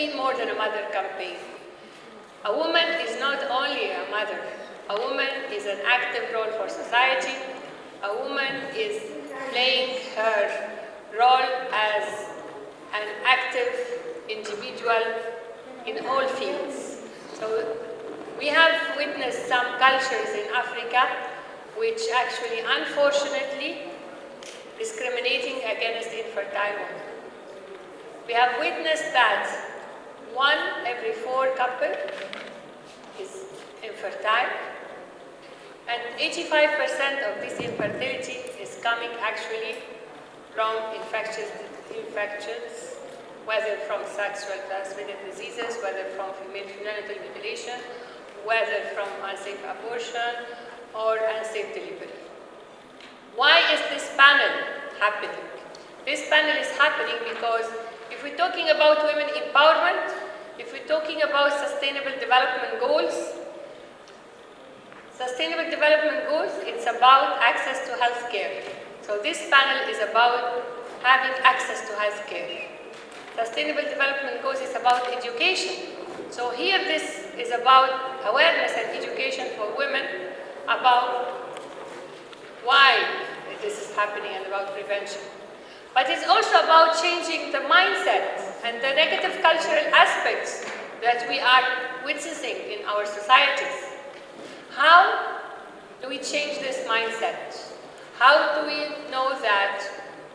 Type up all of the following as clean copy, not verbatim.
mean more than a mother campaign. A woman is not only a mother. A woman is an active role for society. A woman is playing her role as an active individual in all fields. So we have witnessed some cultures in Africa which actually, unfortunately, discriminating against infertile women. We have witnessed that 1 every 4 couple is infertile, and 85% of this infertility is coming actually from infections, whether from sexual transmitted diseases, whether from female genital mutilation, whether from unsafe abortion or unsafe delivery. Why is this panel happening? This panel is happening because if we're talking about women empowerment, if we're talking about sustainable development goals, it's about access to health care. So this panel is about having access to health care. Sustainable development goals is about education. So here this is about awareness and education for women about why this is happening and about prevention. But it's also about changing the mindset and the negative cultural aspects that we are witnessing in our societies. How do we change this mindset? How do we know that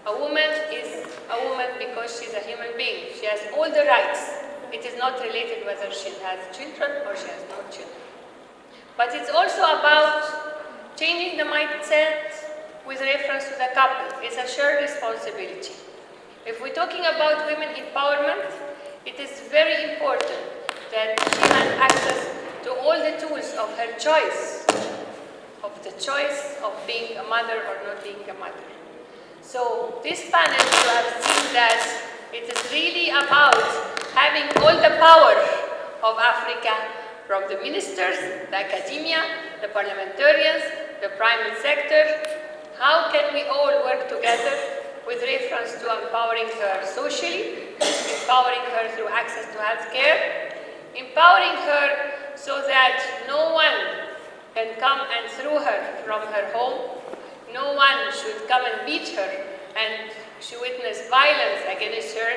a woman is a woman because she's a human being? She has all the rights. It is not related whether she has children or she has no children. But it's also about changing the mindset with reference to the couple. It's a shared responsibility. If we're talking about women empowerment, it is very important that she has access to all the tools of her choice, of being a mother or not being a mother. So this panel, you have seen that it is really about having all the power of Africa, from the ministers, the academia, the parliamentarians, the private sector. How can we all work together with reference to empowering her socially, empowering her through access to health care, empowering her so that no one can come and throw her from her home, no one should come and beat her and she witness violence against her.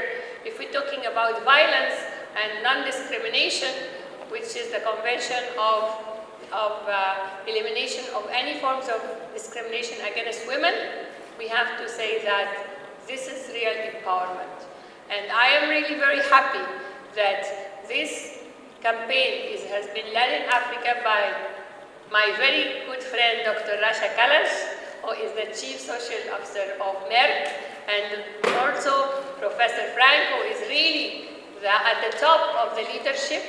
If we're talking about violence and non-discrimination, which is the Convention of elimination of any forms of discrimination against women, we have to say that this is real empowerment. And I am really very happy that this campaign has been led in Africa by my very good friend, Dr. Rasha Kalash, who is the Chief Social Officer of Merck, and also Professor Frank, who is really at the top of the leadership,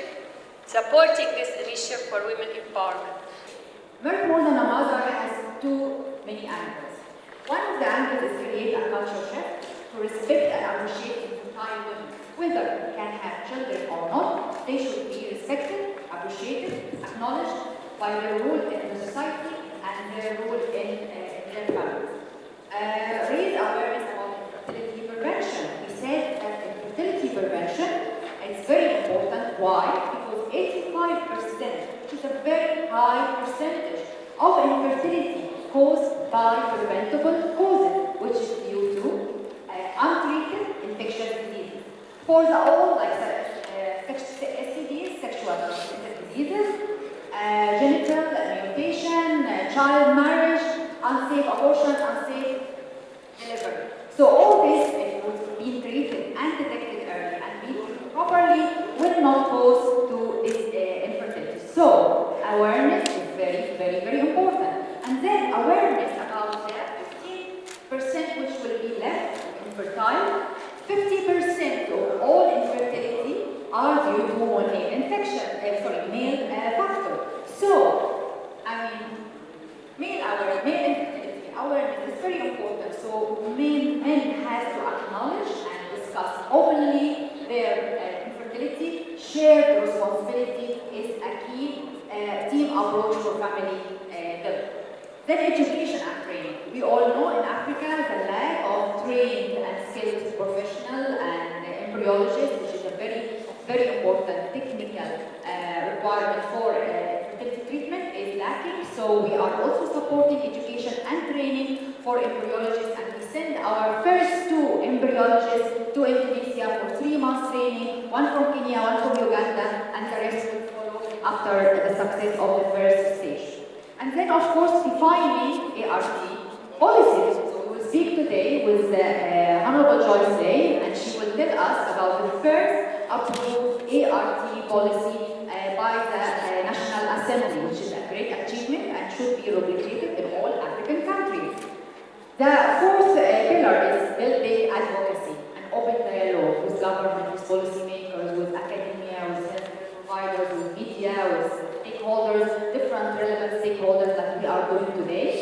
supporting this initiative for women empowerment. Merck More Than a Mother has too many angles. One of the angles is create a cultural shift to respect and appreciate infertile women. Whether can have children or not, they should be respected, appreciated, acknowledged by their role in the society and their role in their families. Raise awareness about infertility prevention. We said that infertility prevention is very important. Why? Because 85%, which is a very high percentage of infertility caused by preventable causes, which is due to untreated infectious diseases. For the all, like STDs, sexual transmitted diseases, genital mutilation, child marriage, unsafe abortion, unsafe delivery. So all this, if it was being treated and detected early and being properly, will not cause to this infertility. So awareness is very, very, very important. And then awareness about the 15% which will be left infertile. 50% of all infertility are due to male infection, male factor. So, male infertility awareness is very important. So, men has to acknowledge and discuss openly their infertility. Shared responsibility is a key team approach for family development. Then education and training. We all know in Africa the lack of trained and skilled professional and embryologists, which is a very lacking. So we are also supporting education and training for embryologists, and we send our first 2 embryologists to Indonesia for 3 months training, one from Kenya, one from Uganda, and the rest will follow after the success of the first stage. And then, of course, defining ART policies. So we will speak today with Honorable Joyce Day, and she will tell us about the first approved ART policy by the National Assembly, which is a great achievement and should be replicated in all African countries. The 4th pillar is building advocacy and open dialogue with government, with policymakers, with academia, with healthcare providers, with media, with stakeholders, different relevant stakeholders that we are doing today.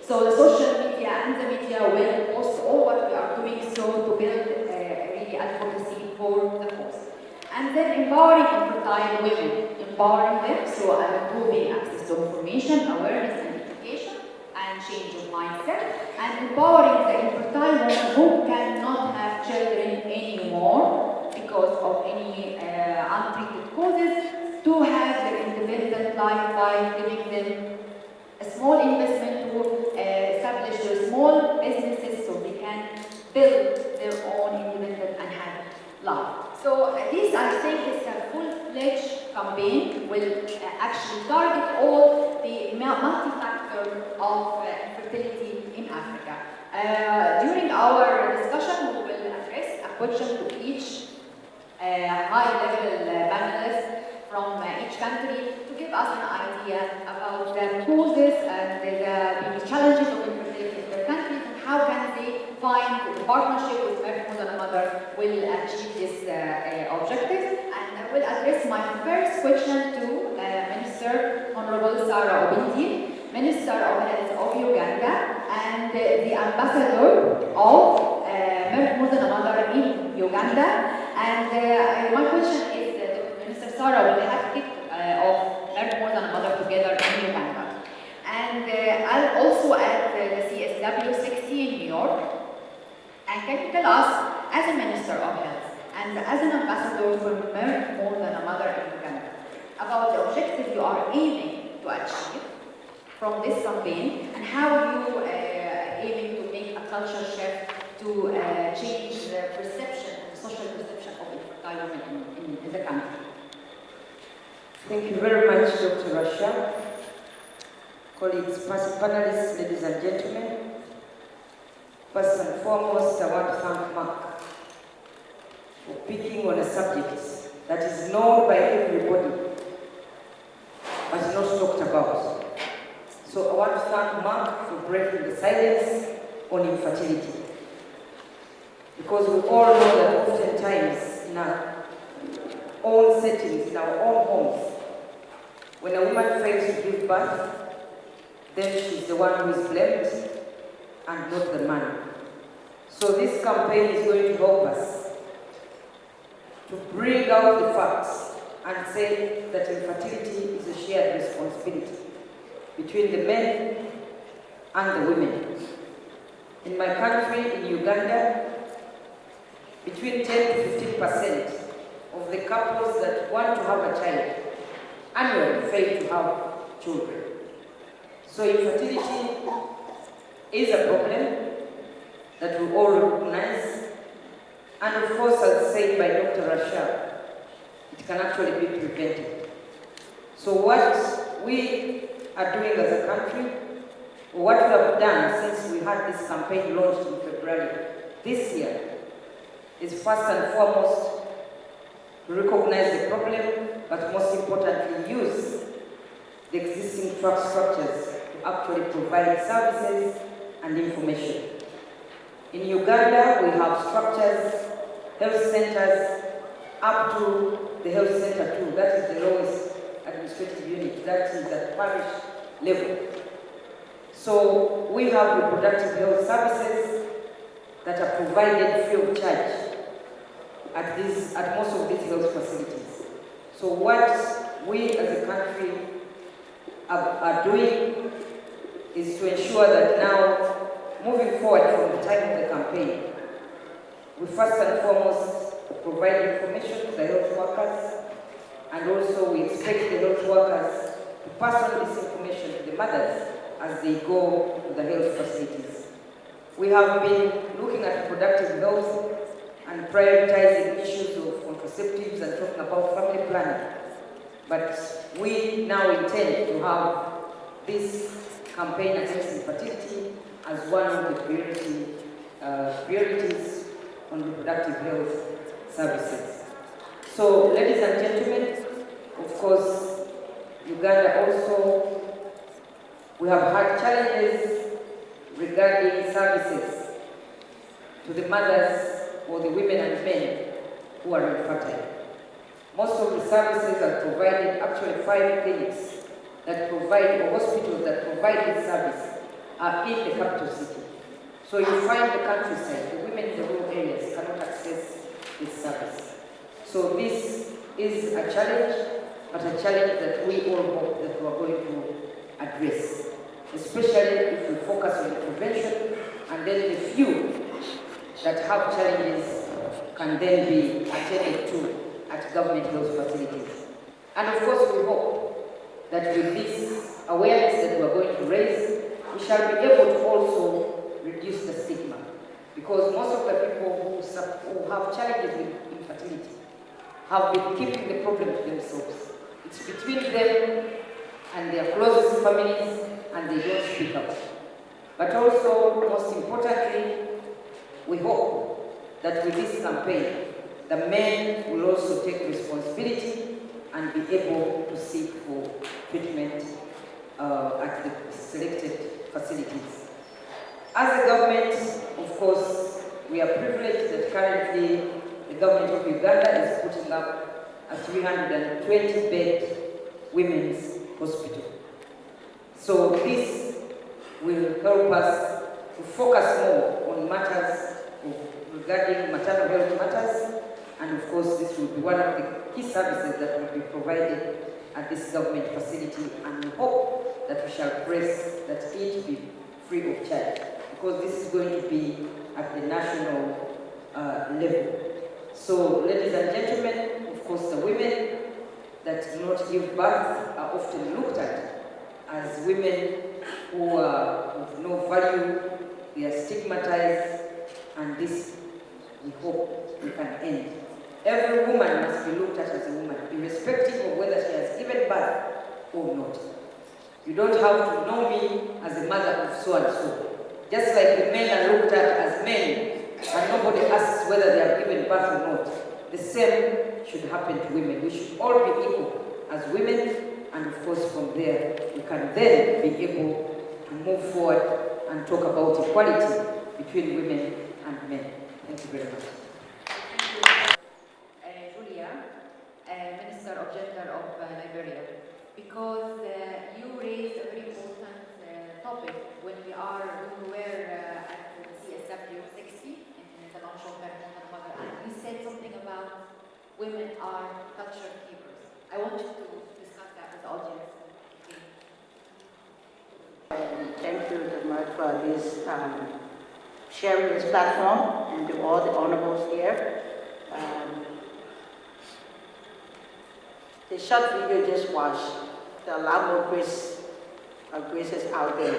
So the social media and the media will post all what we are doing so to build really advocacy for the cause. And then empowering infertile women, empowering them, so improving access to information, awareness and education, and change of mindset, and empowering the infertile women who cannot have children anymore because of any untreated causes, to have their independent life by giving them a small investment to establish their small businesses so they can build their own independent and happy life. So this, I think, is a full-fledged campaign, will actually target all the multi-factor of fertility in Africa. During our discussion, we will address a question to each high-level panelist from each country to give us an idea about the causes and the challenges of infertility in their countries, and how can they find the partnership with Merck and Mother will achieve this objective. And I will address my first question to Minister Honorable Sarah Obindi, Minister of Health of Uganda, and the Ambassador of Merck and Mother in Uganda. And my question is, Minister Sarah will have kicked off Merck and Mother together in Uganda. And I'll also at the CSW 60 in New York. And can you tell us, as a Minister of Health and as an ambassador for Merck More Than a Mother in Uganda, about the objective you are aiming to achieve from this campaign, and how you are aiming to make a culture shift to change the perception, the social perception of infertile women in the country? Thank you very much, Dr. Rasha. Colleagues, panelists, ladies and gentlemen. First and foremost, I want to thank Mark for picking on a subject that is known by everybody, but not talked about. So I want to thank Mark for breaking the silence on infertility. Because we all know that oftentimes in our own settings, in our own homes, when a woman fails to give birth, then she's the one who is blamed and not the man. So this campaign is going to help us to bring out the facts and say that infertility is a shared responsibility between the men and the women. In my country, in Uganda, between 10 to 15% of the couples that want to have a child annually fail to have children. So infertility is a problem that we all recognize, and of course, as said by Dr. Rasha, it can actually be prevented. So what we are doing as a country, or what we have done since we had this campaign launched in February this year, is first and foremost to recognize the problem, but most importantly, use the existing track structures to actually provide services and information. In Uganda, we have structures, health centers, up to the health center 2, that is the lowest administrative unit, that is at parish level. So we have reproductive health services that are provided free of charge at most of these health facilities. So what we as a country are doing is to ensure that now, moving forward from the time of the campaign, we first and foremost provide information to the health workers, and also we expect the health workers to pass on this information to the mothers as they go to the health facilities. We have been looking at reproductive health and prioritizing issues of contraceptives and talking about family planning. But we now intend to have this campaign against infertility as one of the priorities on reproductive health services. So, ladies and gentlemen, of course, Uganda also, we have had challenges regarding services to the mothers or the women and men who are infertile. Most of the services are provided, actually 5 clinics that provide, or hospitals that provide this service are in the capital city. So you find the countryside, the women in the rural areas cannot access this service. So this is a challenge, but a challenge that we all hope that we are going to address, especially if we focus on the prevention, and then the few that have challenges can then be attended to at government health facilities. And of course, we hope that with this awareness that we are going to raise, we shall be able to also reduce the stigma. Because most of the people who have challenges with infertility have been keeping the problem to themselves. It's between them and their closest families, and they don't speak up. But also, most importantly, we hope that with this campaign, the men will also take responsibility and be able to seek for treatment at the selected facilities. As a government, of course, we are privileged that currently the government of Uganda is putting up a 320-bed women's hospital. So this will help us to focus more on matters regarding maternal health matters, and of course this will be one of the key services that will be provided at this government facility, and we hope that we shall press that it be free of charge, because this is going to be at the national level. So, ladies and gentlemen, of course the women that do not give birth are often looked at as women who are of no value, they are stigmatized, and this we hope we can end. Every woman must be looked at as a woman, irrespective of whether she has given birth or not. You don't have to know me as a mother of so and so. Just like the men are looked at as men, and nobody asks whether they have given birth or not. The same should happen to women. We should all be equal as women, and of course from there we can then be able to move forward and talk about equality between women and men. Thank you very much. Minister of Gender of Liberia, because you raised a very important topic when we were at the CSW 60 in International Hormonal Mother, and you said something about women are culture keepers. I want you to discuss that with the audience. Thank you very much for this sharing this platform, and to all the honorables here. The short video just watched, there are a lot more graces out there.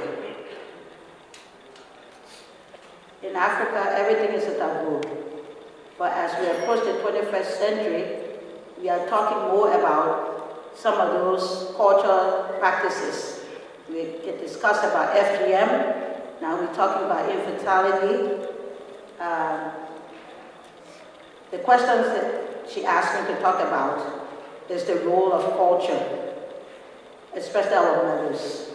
In Africa, everything is a taboo. But as we approach the 21st century, we are talking more about some of those cultural practices. We can discuss about FGM, now we're talking about infertility. The questions that she asked me to talk about is the role of culture, especially our mothers.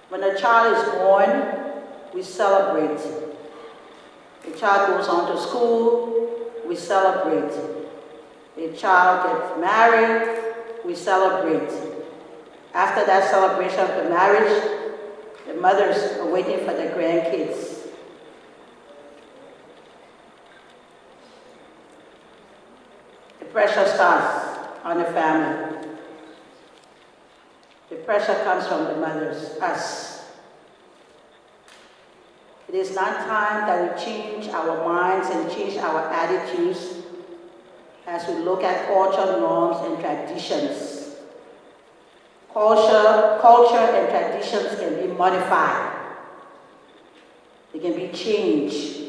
When a child is born, we celebrate. The child goes on to school, we celebrate. The child gets married, we celebrate. After that celebration of the marriage, the mothers are waiting for their grandkids. The pressure starts on the family. The pressure comes from the mothers, us. It is not time that we change our minds and change our attitudes as we look at cultural norms and traditions. culture and traditions can be modified. They can be changed.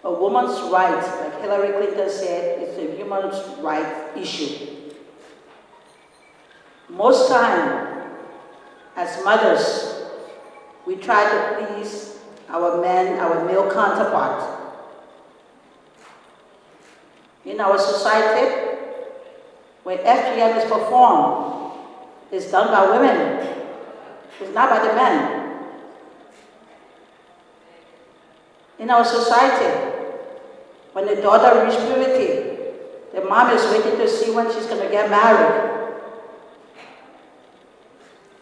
A woman's rights, like Hillary Clinton said, is a human rights issue. Most time, as mothers, we try to please our men, our male counterparts. In our society, when FGM is performed, it's done by women. It's not by the men. In our society, when the daughter reaches puberty, the mom is waiting to see when she's going to get married.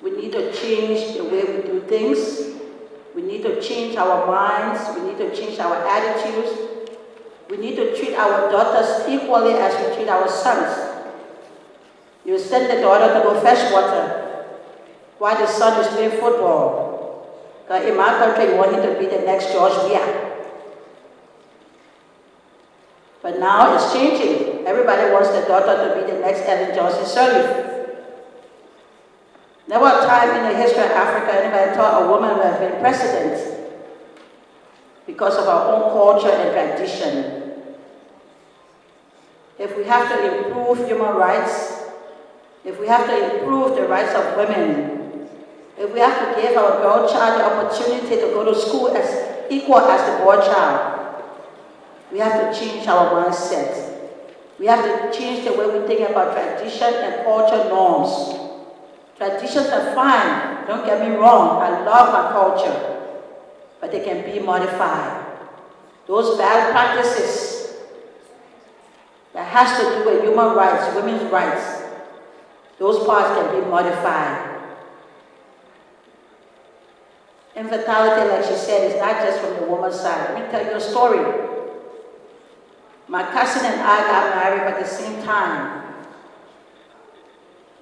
We need to change the way we do things. We need to change our minds. We need to change our attitudes. We need to treat our daughters equally as we treat our sons. You send the daughter to go fetch water while the son is playing football. Because in my country, you want him to be the next George Weah. But now it's changing. Everybody wants their daughter to be the next Ellen Johnson Sirleaf. Never a time in the history of Africa anybody thought a woman would have been president because of our own culture and tradition. If we have to improve human rights, if we have to improve the rights of women, if we have to give our girl child the opportunity to go to school as equal as the boy child, we have to change our mindset. We have to change the way we think about tradition and culture norms. Traditions are fine, don't get me wrong, I love my culture, but they can be modified. Those bad practices that has to do with human rights, women's rights, those parts can be modified. Infertility, like she said, is not just from the woman's side. Let me tell you a story. My cousin and I got married at the same time.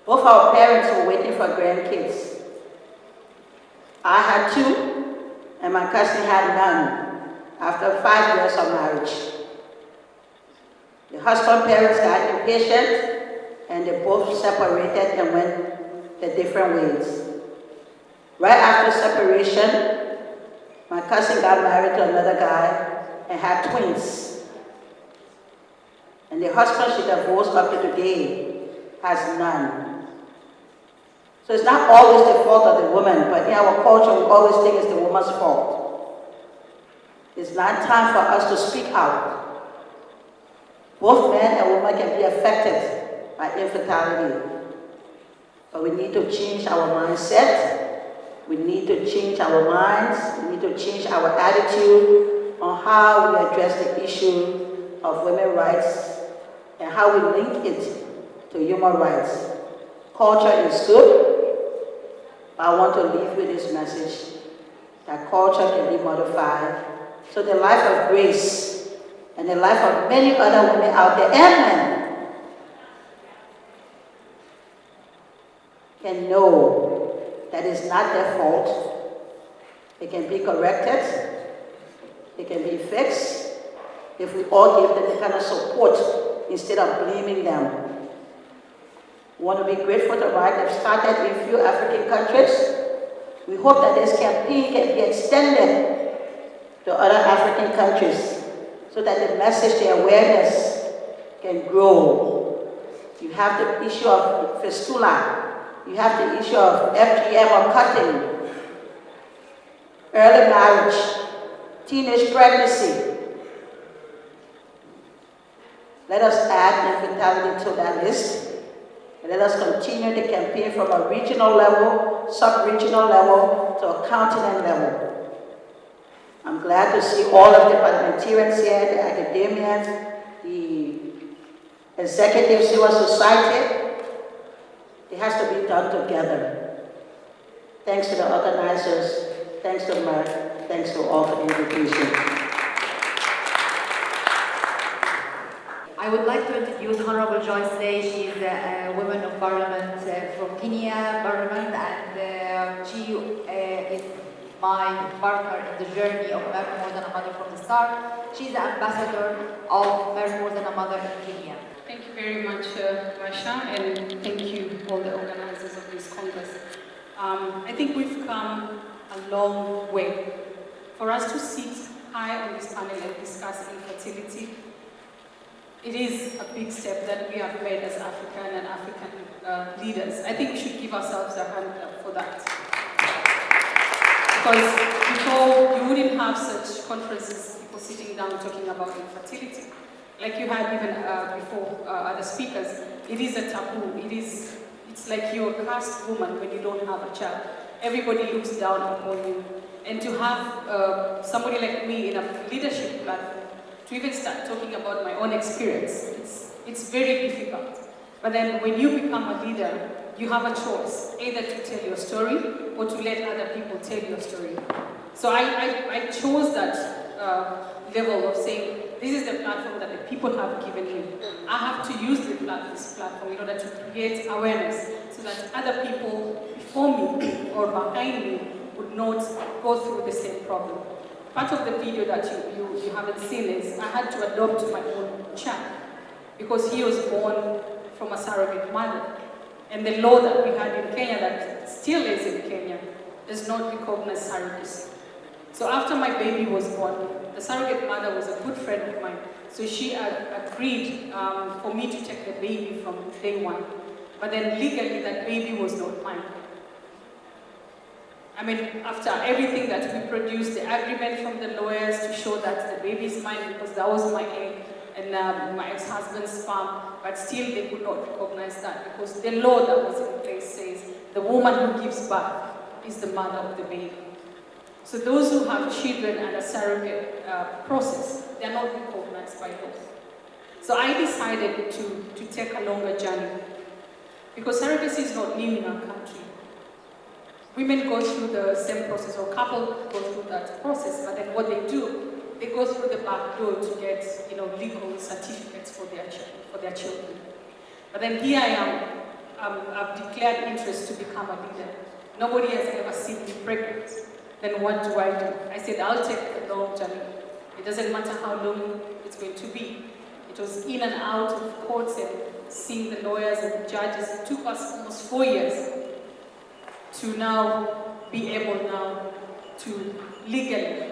Both our parents were waiting for grandkids. I had 2, and my cousin had none after 5 years of marriage. The husband's parents got impatient, and they both separated and went their different ways. Right after separation, my cousin got married to another guy and had twins. And the husband she divorced up to today has none. So it's not always the fault of the woman, but in our culture we always think it's the woman's fault. It's not time for us to speak out. Both men and women can be affected by infertility. But we need to change our mindset. We need to change our minds. We need to change our attitude on how we address the issue of women's rights and how we link it to human rights. Culture is good, but I want to leave with this message that culture can be modified. So the life of Grace and the life of many other women out there and men can know that it's not their fault. It can be corrected. It can be fixed if we all give them the kind of support instead of blaming them. We want to be grateful to right that started in a few African countries. We hope that this campaign can be extended to other African countries so that the message, the awareness can grow. You have the issue of fistula. You have the issue of FGM or cutting, early marriage, teenage pregnancy. Let us add infertility to that list. And let us continue the campaign from a regional level, sub-regional level, to a continent level. I'm glad to see all of the parliamentarians here, the academians, the executive civil society. It has to be done together. Thanks to the organizers, thanks to Merck, thanks to all for the invitation. I would like to introduce Honorable Joyce Day. She's a woman of parliament from Kenya Parliament, and she is my partner in the journey of Merck More Than a Mother from the start. She's the ambassador of Merck More Than a Mother in Kenya. Thank you very much, Rasha, and thank you all the organizers of this Congress. I think we've come a long way. For us to sit high on this panel and discuss infertility, it is a big step that we have made as African and African leaders. I think we should give ourselves a hand up for that. Because before, you wouldn't have such conferences, people sitting down talking about infertility. Like you had even before other speakers, it is a taboo. It's like you're a caste woman when you don't have a child. Everybody looks down upon you. And to have somebody like me in a leadership platform, to even start talking about my own experience, it's very difficult. But then when you become a leader, you have a choice, either to tell your story or to let other people tell your story. So I chose that level of saying, this is the platform that the people have given me. I have to use this platform in order to create awareness so that other people before me or behind me would not go through the same problem. Part of the video that you haven't seen is I had to adopt my own child because he was born from a surrogate mother. And the law that we had in Kenya, that still is in Kenya, does not recognize surrogacy. So after my baby was born, the surrogate mother was a good friend of mine. So she agreed for me to take the baby from day one. But then legally, that baby was not mine. I mean, after everything that we produced, the agreement from the lawyers to show that the baby is mine because that was my egg and my ex-husband's sperm, but still they could not recognize that because the law that was in place says the woman who gives birth is the mother of the baby. So those who have children and a surrogate process, they are not recognized by law. So I decided to take a longer journey because surrogacy is not new in our country. Women go through the same process, or couples go through that process, but then what they do, they go through the back door to get, legal certificates for their children. But then here I am, I've declared interest to become a leader. Nobody has ever seen me pregnant. Then what do? I said, I'll take the long journey. It doesn't matter how long it's going to be. It was in and out of courts and seeing the lawyers and the judges. It took us almost 4 years to now be able now to legally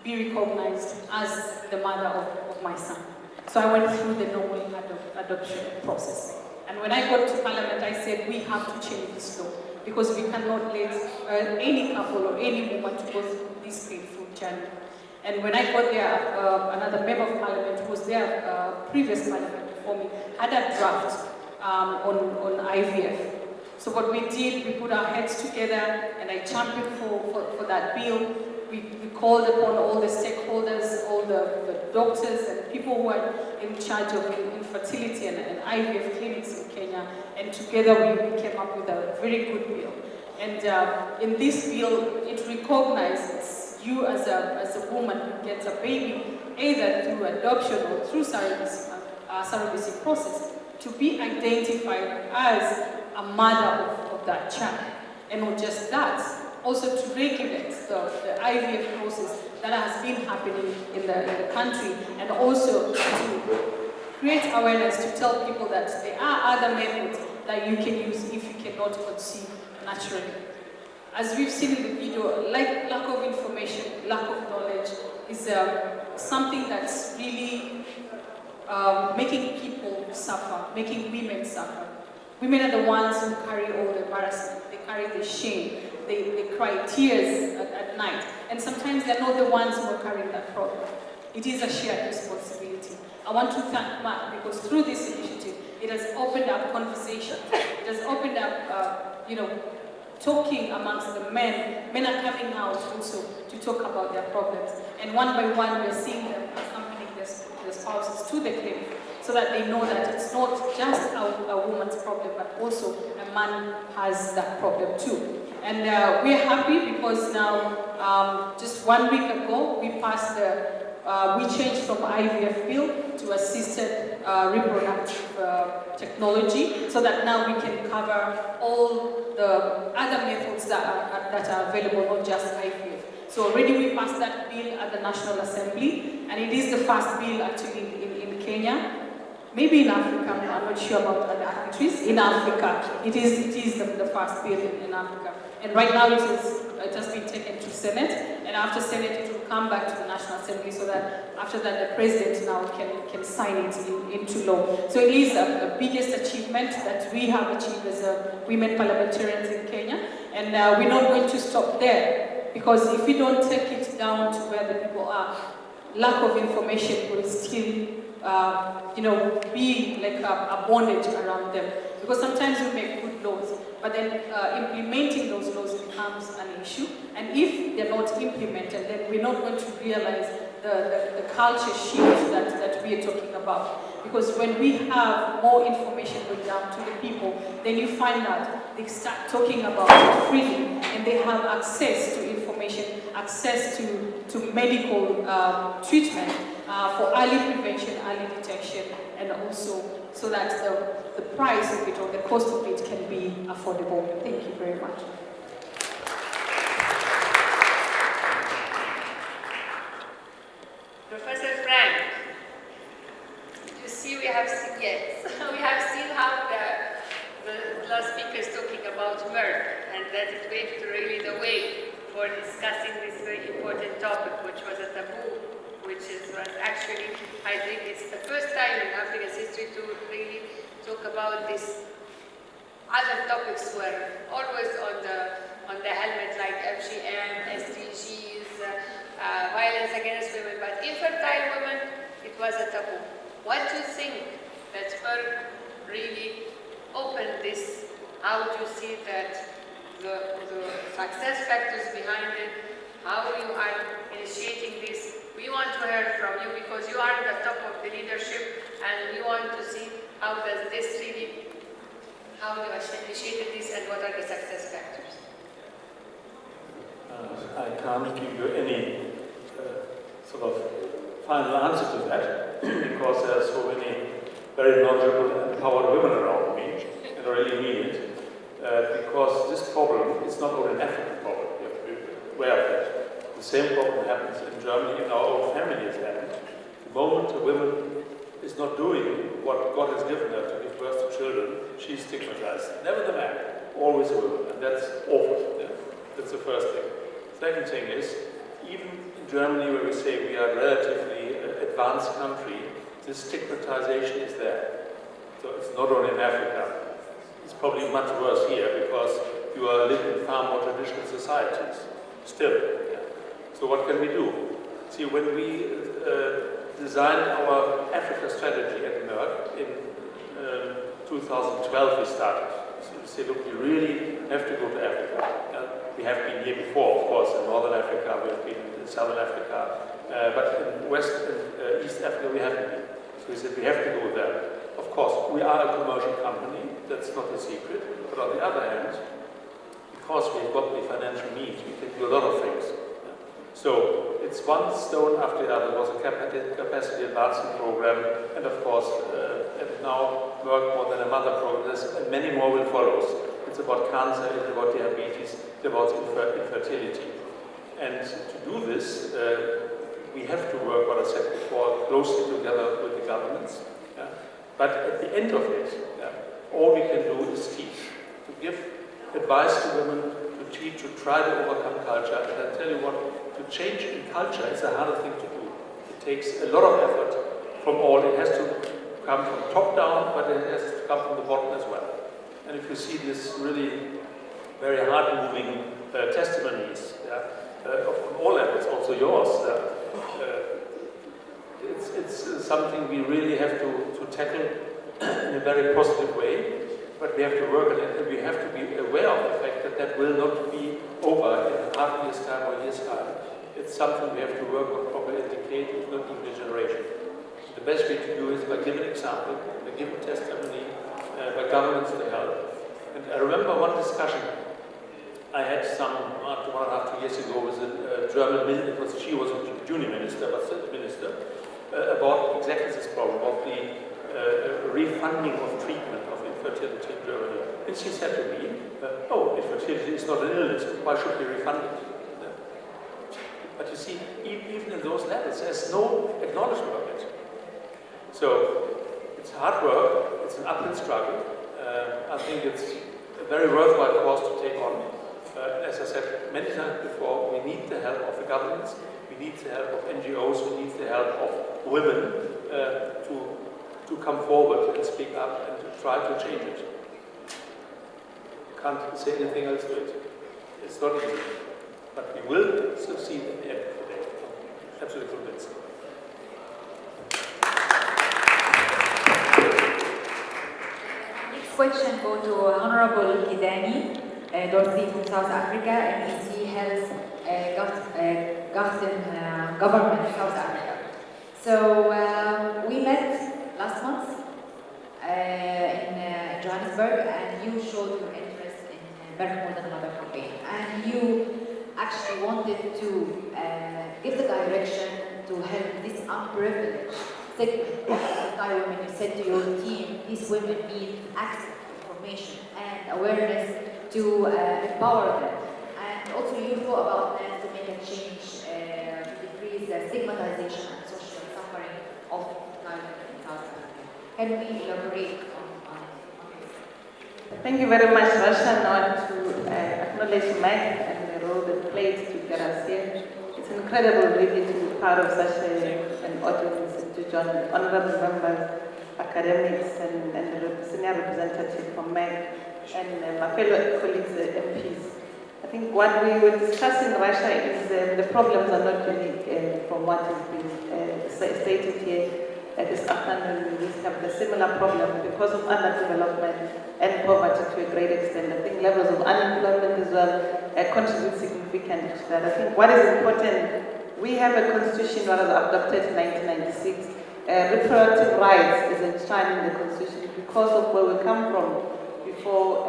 be recognized as the mother of my son. So I went through the normal adoption process. And when I got to Parliament, I said, we have to change this law because we cannot let any couple or any woman to go through this painful journey. And when I got there, another member of Parliament who was there, previous Parliament before me, had a draft on IVF. So what we did, we put our heads together and I championed for that bill. We called upon all the stakeholders, all the doctors and people who are in charge of infertility and IVF clinics in Kenya. And together we came up with a very good bill. And in this bill, it recognizes you as a woman who gets a baby, either through adoption or through surrogacy process, to be identified as a mother of that child. And not just that, also to regulate the IVF process that has been happening in the country, and also to create awareness to tell people that there are other methods that you can use if you cannot conceive naturally. As we've seen in the video, lack of information, lack of knowledge is something that's really making people suffer, making women suffer. Women are the ones who carry all the embarrassment, they carry the shame, they cry tears at night. And sometimes they're not the ones who are carrying that problem. It is a shared responsibility. I want to thank Merck because through this initiative, it has opened up conversations. It has opened up, talking amongst the men. Men are coming out also to talk about their problems. And one by one, we're seeing them accompanying their spouses to the clinic, so that they know that it's not just a woman's problem, but also a man has that problem too. And we're happy because now, just 1 week ago, we passed we changed from IVF bill to assisted reproductive technology, so that now we can cover all the other methods that are available, not just IVF. So already we passed that bill at the National Assembly, and it is the first bill actually in Kenya. Maybe in Africa, I'm not sure about other countries. In Africa, it is the first bill in Africa. And right now it has been taken to Senate, and after Senate it will come back to the National Assembly, so that after that the President now can sign it into law. So it is the biggest achievement that we have achieved as women parliamentarians in Kenya, and we're not going to stop there, because if we don't take it down to where the people are, lack of information will still be like a bondage around them. Because sometimes we make good laws, but then implementing those laws becomes an issue. And if they're not implemented, then we're not going to realize the culture shift that we are talking about. Because when we have more information going down to the people, then you find out they start talking about it freely, and they have access to information, access to medical treatment for early prevention, early detection, and also so that the price of it or the cost of it can be affordable. Thank you very much. Professor Frank, you see we have seen, yes, we have seen how the last speaker is talking about Merck, and that it paved really the way for discussing this very important topic, which was a taboo, which was actually, I think it's the first time in Africa's history to really talk about this. Other topics were always on the helmet, like FGM, SDGs, violence against women, but infertile women, it was a taboo. What do you think that Merck really opened this? How do you see that the success factors behind it? How you are initiating this? We want to hear from you, because you are at the top of the leadership, and we want to see how does this really, how you initiated this, and what are the success factors? I can't give you any sort of final answer to that, because there are so many very knowledgeable and empowered women around me, and I really mean it. Because this problem is not only an African problem, you have to be aware of it. The same problem happens in Germany, in our own family is happening. The moment a woman is not doing what God has given her to give birth to children, she's stigmatized. Never the man, always a woman, and that's awful. Yeah? That's the first thing. Second thing is, even in Germany, where we say we are a relatively advanced country, this stigmatization is there. So it's not only in Africa. It's probably much worse here, because you are living in far more traditional societies. Still. Yeah. So what can we do? See, when we designed our Africa strategy at Merck in 2012, we started. So we said, look, we really have to go to Africa. We have been here before, of course, in Northern Africa, we have been in Southern Africa, but in West and East Africa we haven't been. So we said, we have to go there. Of course, we are a commercial company, that's not a secret, but on the other hand, because we've got the financial means, we can do a lot of things. So it's one stone after the other. There was a capacity advancement program, and of course, and now Merck more than a mother program. And many more will follow. It's about cancer, it's about diabetes, it's about infertility. And to do this, we have to work, what I said before, closely together with the governments. Yeah? But at the end of it, yeah, all we can do is teach, to give advice to women, to teach, to try to overcome culture. And I tell you what, to change in culture is a harder thing to do. It takes a lot of effort from all. It has to come from top down, but it has to come from the bottom as well. And if you see this really very hard-moving testimonies, on all levels, also yours, it's something we really have to tackle in a very positive way, but we have to work on it, and we have to be aware of the fact that that will not be over in half a year's time or a year's time. It's something we have to work on probably a decade, if not even a generation. The best way to do is by giving example, by giving testimony, by governments to help. And I remember one discussion I had some 1.5 years ago with a German minister. She was a junior minister, but still a minister, about exactly this problem, of the refunding of treatment of infertility in Germany. And she said to me, infertility is not an illness, why should we refund it? But you see, even in those levels, there's no acknowledgement of it. So, It's hard work, it's an uphill struggle. I think it's a very worthwhile course to take on. As I said many times before, we need the help of the governments, we need the help of NGOs, we need the help of women to come forward and speak up and to try to change it. Can't say anything else to it. It's not easy, but we will succeed in the end of the day. I'm absolutely convinced. Next question go to Honorable Kidani, Dorothy from South Africa, MEC Health Government South Africa. So we met last month in Johannesburg, and you showed your interest in Merck More Than Another campaign, and you actually wanted to give the direction to help this unprivileged segment of Thai women. You said to your team, these women need access to information and awareness to empower them. And also you thought about plans to make a change to decrease the stigmatization and social suffering of Thai women in South Africa. Can we elaborate on this? Thank you very much, Rasha. I want to acknowledge Merck and the role they played to get us here. It's incredible really to be part of such an audience and to join honorable members, academics, and the senior representative from Merck, and my fellow colleagues, MPs. I think what we were discussing, Rasha, is the problems are not unique from what has been stated here. This afternoon, we have the similar problem because of underdevelopment and poverty to a great extent. I think levels of unemployment as well contribute significantly to that. I think what is important, we have a constitution that was adopted in 1996. Reproductive rights is enshrined in the constitution because of where we come from before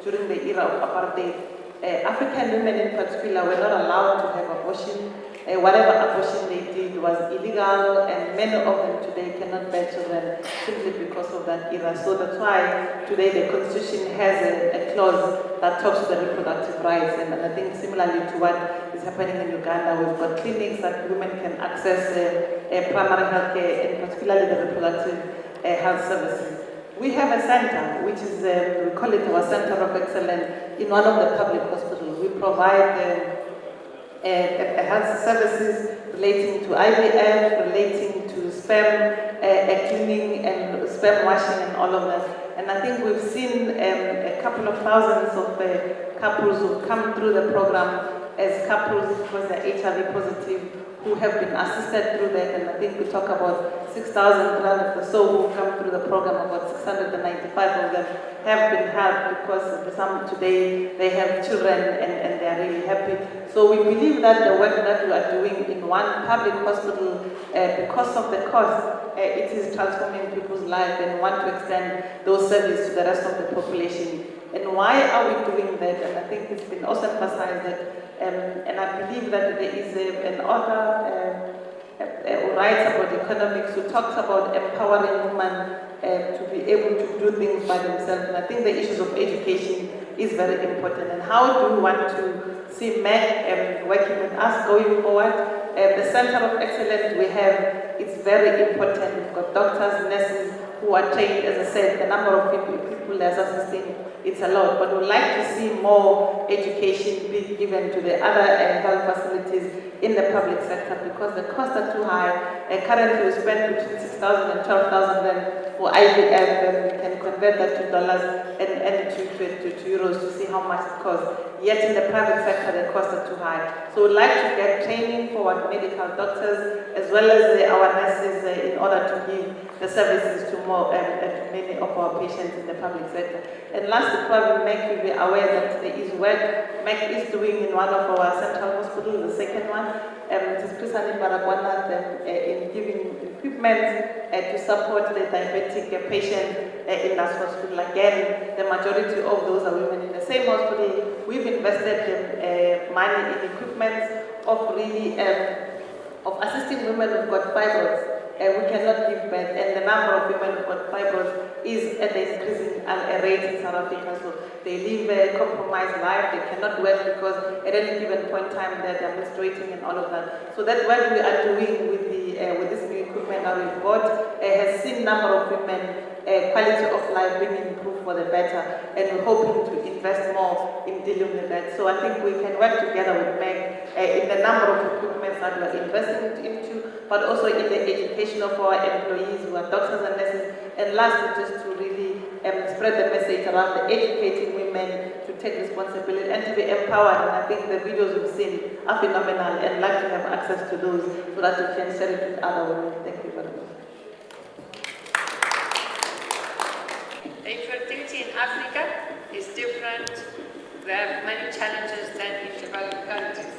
during the era of apartheid. African women in particular were not allowed to have abortion. Whatever abortion they did was illegal, and many of them today cannot bear children simply because of that era. So that's why today the constitution has a clause that talks to the reproductive rights, and I think similarly to what is happening in Uganda, we've got clinics that women can access primary health care, and particularly the reproductive health services. We have a center, which is, we call it our Center of Excellence, in one of the public hospitals. We provide health services relating to IVF, relating to sperm cleaning and sperm washing and all of that. And I think we've seen a couple of thousands of couples who've come through the program as couples because they're HIV positive, who have been assisted through that. And I think we talk about 6,300 or so who come through the program. About 695 of them have been helped because some today they have children and they are really happy. So we believe that the work that we are doing in one public hospital, because of the cost, it is transforming people's lives, and want to extend those services to the rest of the population. And why are we doing that? And I think it's been also emphasized that, and I believe that there is an author who writes about economics who talks about empowering women to be able to do things by themselves. And I think the issues of education is very important. And how do we want to see Merck working with us going forward? The Center of Excellence we have is very important. We've got doctors, nurses who are trained. As I said, the number of people that's assisting, it's a lot. But we'd like to see more education being given to the other health facilities in the public sector because the costs are too high. Currently we spend between 6,000 and 12,000 for IVF, and we can convert that to dollars and to euros to see how much it costs. Yet in the private sector, the costs are too high. So we'd like to get training for our medical doctors as well as our nurses in order to give the services to more many of our patients in the public sector. And lastly, probably Merck will be aware that there is work Merck is doing in one of our central hospitals, the second one, it is precisely in giving equipment to support the diabetic patient in that hospital. Again, the majority of those are women in the same hospital. We've invested money in equipment of really of assisting women who've got fibroids. We cannot give birth, and the number of women who've got fibroids is at an increasing rate in South Africa. So they live a compromised life, they cannot work because at any given point in time they're menstruating and all of that. So that what we are doing with this new equipment that we've got has seen number of women quality of life being improved for the better, and we're hoping to invest more in dealing with that. So I think we can work together with Merck in the number of equipment that we're investing into, but also in the education of our employees who are doctors and nurses, and lastly, just to really spread the message around the educating women to take responsibility and to be empowered. And I think the videos we've seen are phenomenal, and I'd like to have access to those so that we can share it with other women. Thank you very much. Fertility in Africa is different. We have many challenges than in developed countries.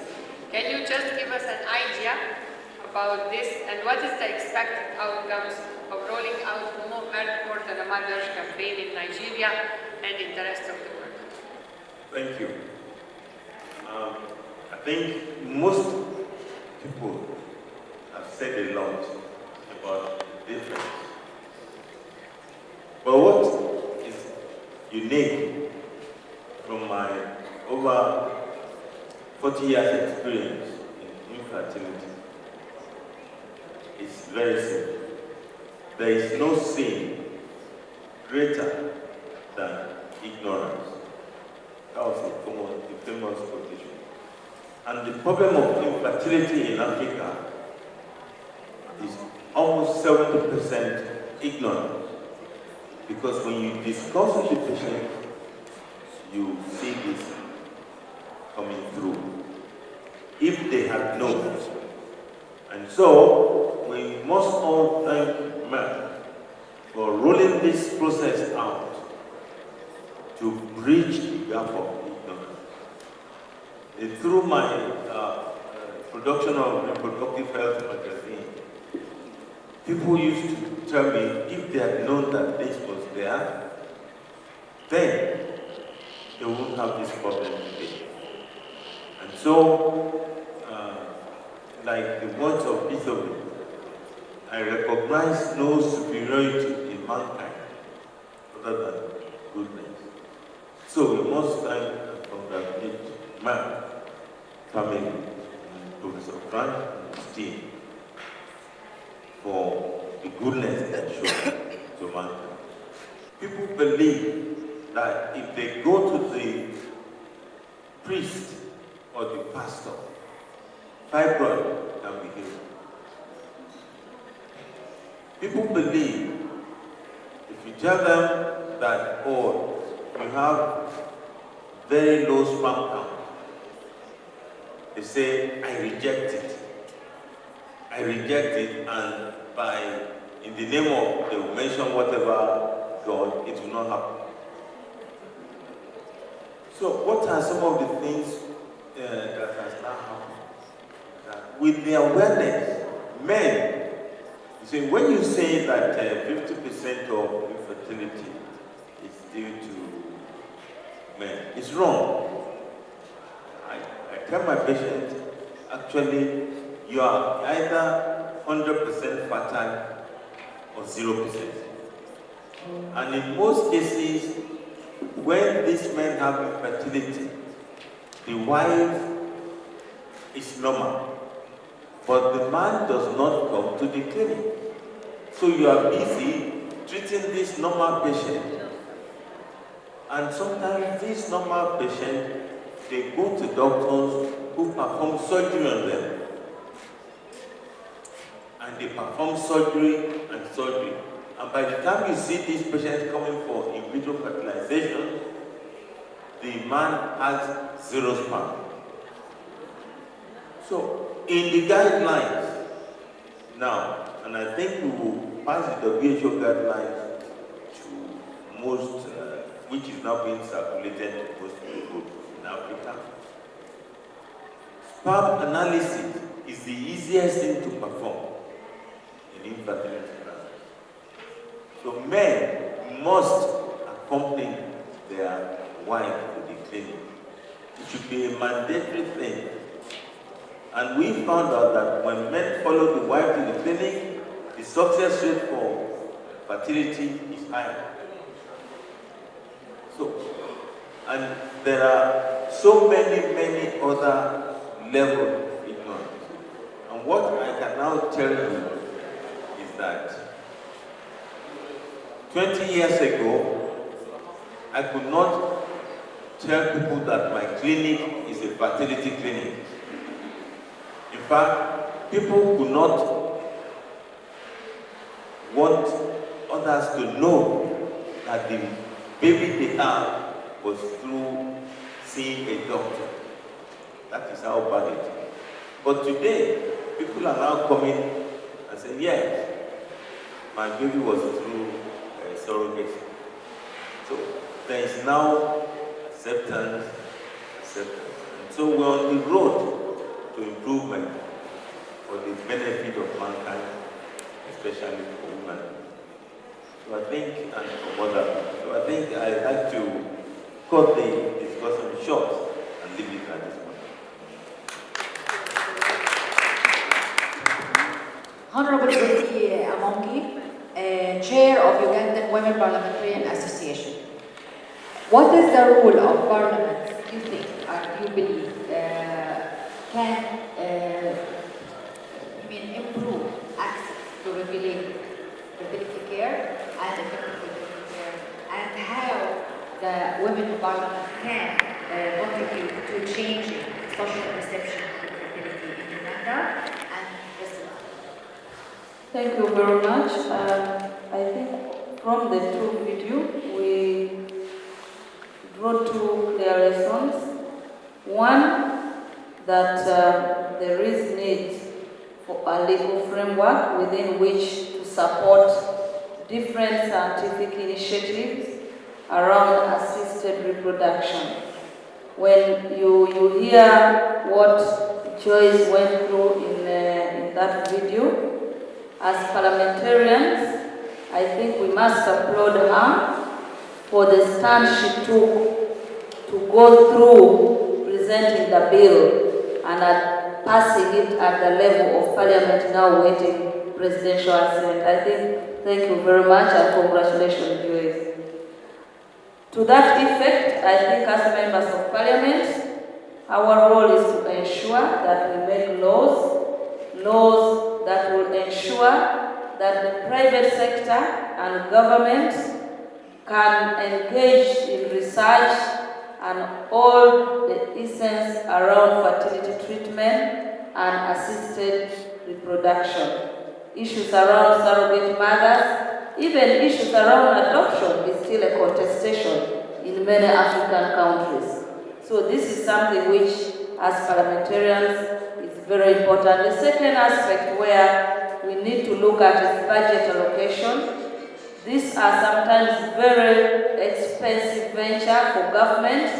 Can you just give us an idea about this and what is the expected outcomes of rolling out Merck More Than a Mother campaign in Nigeria and in the rest of the world? Thank you. I think most people have said a lot about the difference. But what is unique from my over 40 years experience in infertility is very simple. There is no sin greater than ignorance. That was a famous quotation. And the problem of infertility in Africa is almost 70% ignorance. Because when you discuss with the patient, you see this coming through. If they had known. And so, we must all thank Merck for rolling this process out to bridge the gap of ignorance. Through my production of Reproductive Health magazine, people used to tell me if they had known that this was there, then they wouldn't have this problem today. And so, like the words of Beethoven, I recognize no superiority in mankind other than goodness. So we must thank and congratulate Merck, family, and Professor Frank and his team for the goodness that shown to mankind. People believe that if they go to the priest or the pastor, fibroid can be healed. People believe if you tell them that, oh, you have very low sperm count, they say, I reject it. I reject it, and in the name of, they will mention whatever God, it will not happen. So what are some of the things that has now happened? With the awareness, men, you see, when you say that 50% of infertility is due to men, it's wrong. I tell my patients, actually, you are either 100% fertile or 0%. And in most cases, when these men have infertility, the wife is normal, but the man does not come to the clinic. So you are busy treating this normal patient, and sometimes this normal patient, they go to doctors who perform surgery on them. And they perform surgery and surgery. And by the time you see these patients coming for in vitro fertilization, the man has 0 sperm. So, in the guidelines now, and I think we will pass the WHO guidelines to most, which is now being circulated to most people in Africa. Sperm analysis is the easiest thing to perform in infertility process. So men must accompany their wife to the clinic. It should be a mandatory thing. And we found out that when men follow the wife to the clinic, the success rate for fertility is higher. So, and there are so many other levels ignorant. And what I can now tell you is that 20 years ago, I could not tell people that my clinic is a fertility clinic. In fact, people could not want others to know that the baby they have was through seeing a doctor. That is how bad it is. But today, people are now coming and saying, yes, my baby was through surrogacy. So there is now acceptance. And so we're on the road to improvement for the benefit of mankind, especially for women. So I think, and for mother. So I think I'd like to cut the discussion short and leave it at this point. Honorable Betty Amongi, Chair of Ugandan Women Parliamentarian Association. What is the role of Parliament, you think, or you believe, can improve access to fertility care and effective fertility care, and how the women in Parliament can contribute to changing social perception of fertility in Uganda and Western? Thank you very much. I think from the two video, we draw two clear lessons. One, that there is need for a legal framework within which to support different scientific initiatives around assisted reproduction. When you hear what Joyce went through in that video, as parliamentarians, I think we must applaud her for the stand she took to go through presenting the bill and passing it at the level of Parliament now waiting presidential assent. I think, thank you very much and congratulations, Joyce. To that effect, I think as members of Parliament, our role is to ensure that we make laws that will ensure that the private sector and government can engage in research and all the essence around fertility treatment and assisted reproduction. Issues around surrogate mothers, even issues around adoption is still a contestation in many African countries. So this is something which, as parliamentarians, is very important. The second aspect where we need to look at is budget allocation. These are sometimes very expensive venture for government,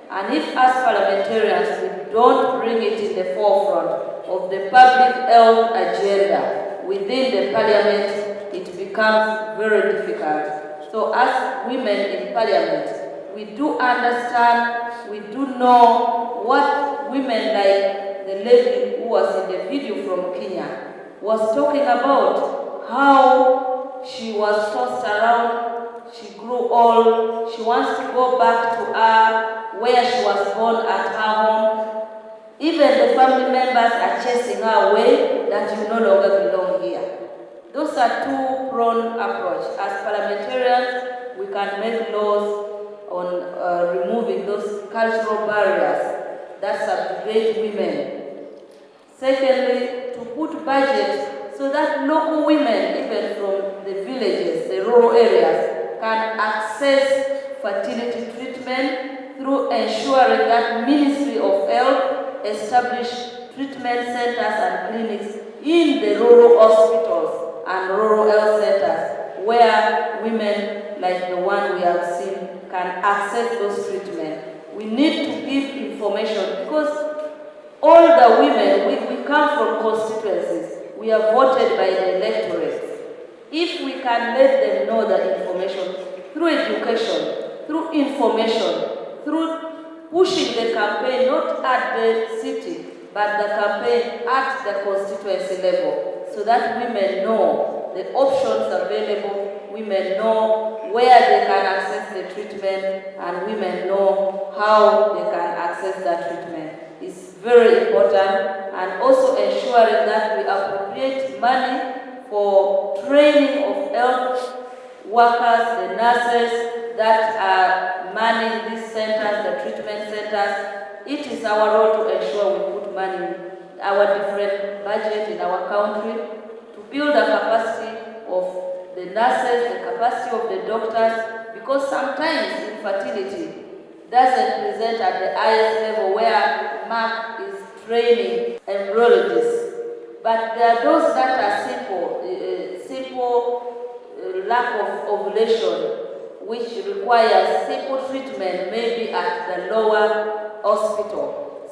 and if as parliamentarians we don't bring it in the forefront of the public health agenda within the parliament, it becomes very difficult. So as women in parliament, we do understand, we do know what women like the lady who was in the video from Kenya was talking about, how she was tossed around, she grew old, she wants to go back to her where she was born at her home. Even the family members are chasing her away, that you no longer belong here. Those are two prone approach. As parliamentarians, we can make laws on removing those cultural barriers that subjugate women. Secondly, to put budget so that local women, even from the villages, the rural areas, can access fertility treatment through ensuring that Ministry of Health establish treatment centers and clinics in the rural hospitals and rural health centers where women like the one we have seen can access those treatments. We need to give information because all the women, we come from constituencies. We are voted by the electorates. If we can let them know the information through education, through information, through pushing the campaign not at the city, but the campaign at the constituency level, so that women know the options available women know where they can access the treatment, and women know how they can access that treatment. It's very important, and also ensuring that we appropriate money for training of health workers, the nurses that are manning these centers, the treatment centers. It is our role to ensure we put money in our different budget in our country to build the capacity of the nurses, the capacity of the doctors, because sometimes infertility doesn't present at the highest level where Merck is training embryologists. But there are those that are simple lack of ovulation, which requires simple treatment, maybe at the lower hospital.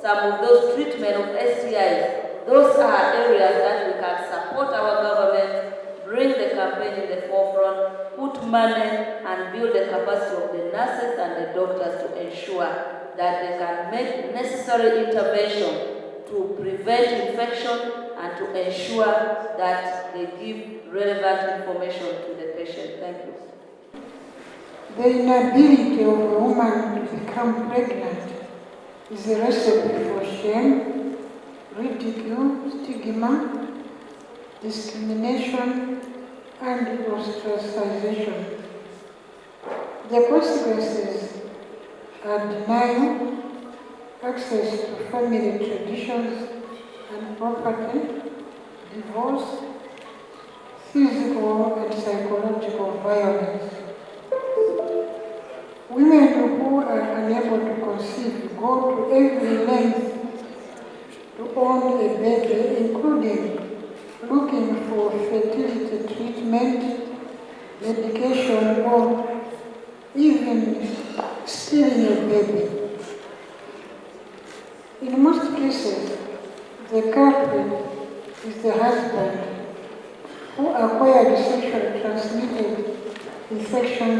Some of those treatment of STIs, those are areas that we can support our government, bring the campaign in the forefront, put money and build the capacity of the nurses and the doctors to ensure that they can make necessary intervention to prevent infection and to ensure that they give relevant information to the patient. Thank you. The inability of a woman to become pregnant is a recipe for shame, ridicule, stigma, discrimination, and ostracization. The consequences are denial, access to family traditions and property, divorce, physical and psychological violence. Women who are unable to conceive go to every length to own a baby, including looking for fertility treatment, medication, or even stealing a baby. In most cases, the culprit is the husband who acquired sexually transmitted infection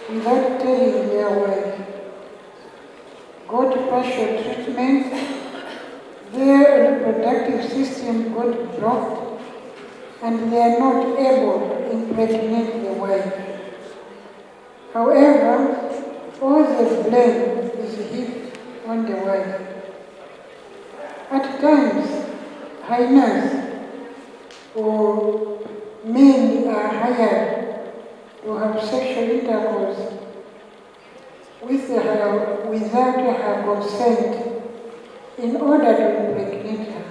without telling their wife, got partial treatment, their reproductive system got blocked, and they are not able to impregnate the wife. However, all the blame is heaped on the wife. At times, hyenas or men are hired to have sexual intercourse with her without her consent in order to impregnate her.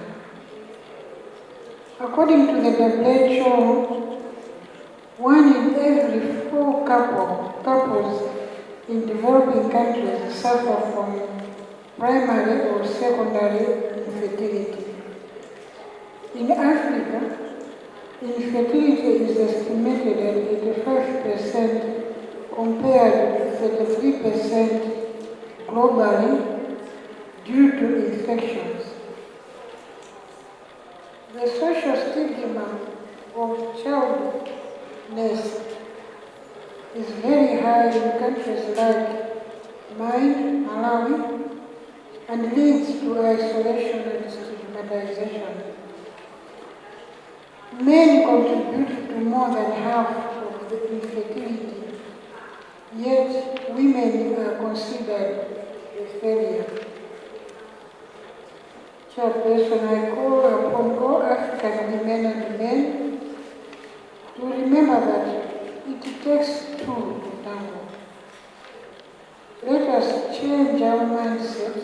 According to the WHO, 1 in every 4 couples in developing countries suffer from primary or secondary infertility. In Africa, infertility is estimated at 85% compared to 33% globally due to infections. The social stigma of childlessness is very high in countries like mine, Malawi, and leads to isolation and stigmatization. Men contribute to more than half of the infertility, yet women are considered a failure. Chairperson, I call upon all African women and men to remember that it takes two to tango. Let us change our mindset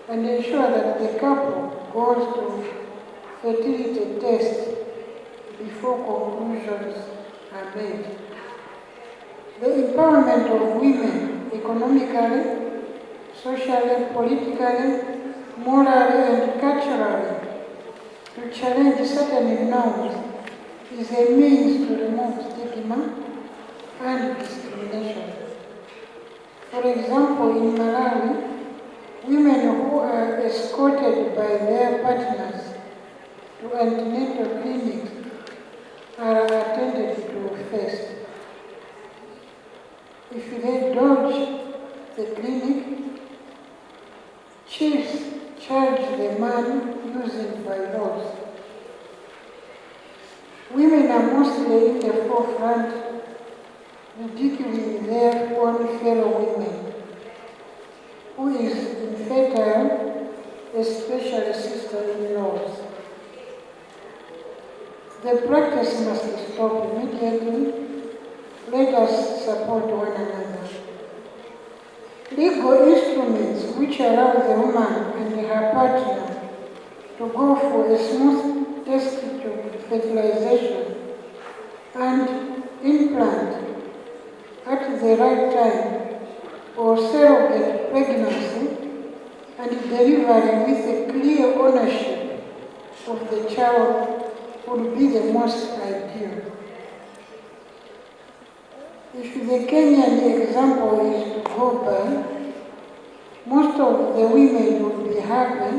and ensure that the couple goes to fertility test before conclusions are made. The empowerment of women economically, socially, politically, morally, and culturally to challenge certain norms is a means to remove stigma and discrimination. For example, in Malawi, women who are escorted by their partners to antenatal clinics are attended to first. If they dodge the clinic, chiefs charge the man using bylaws. Women are more mostly in the forefront, ridiculing their own fellow women, who is infertile, especially sister-in-laws. The practice must stop immediately. Let us support one another. Legal instruments which allow the woman and her partner to go for a smooth test tube fertilization and implant at the right time, or surrogate pregnancy and delivery with a clear ownership of the child would be the most ideal. If the Kenyan example is to go by, most of the women would be happy,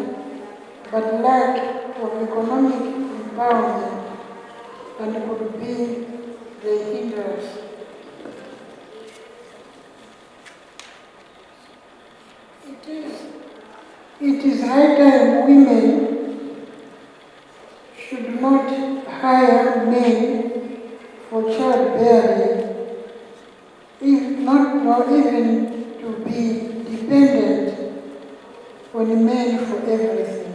but lack of economic empowerment and could be the hindrance. It is high time women should not hire men for childbearing, if not even to be dependent on men for everything.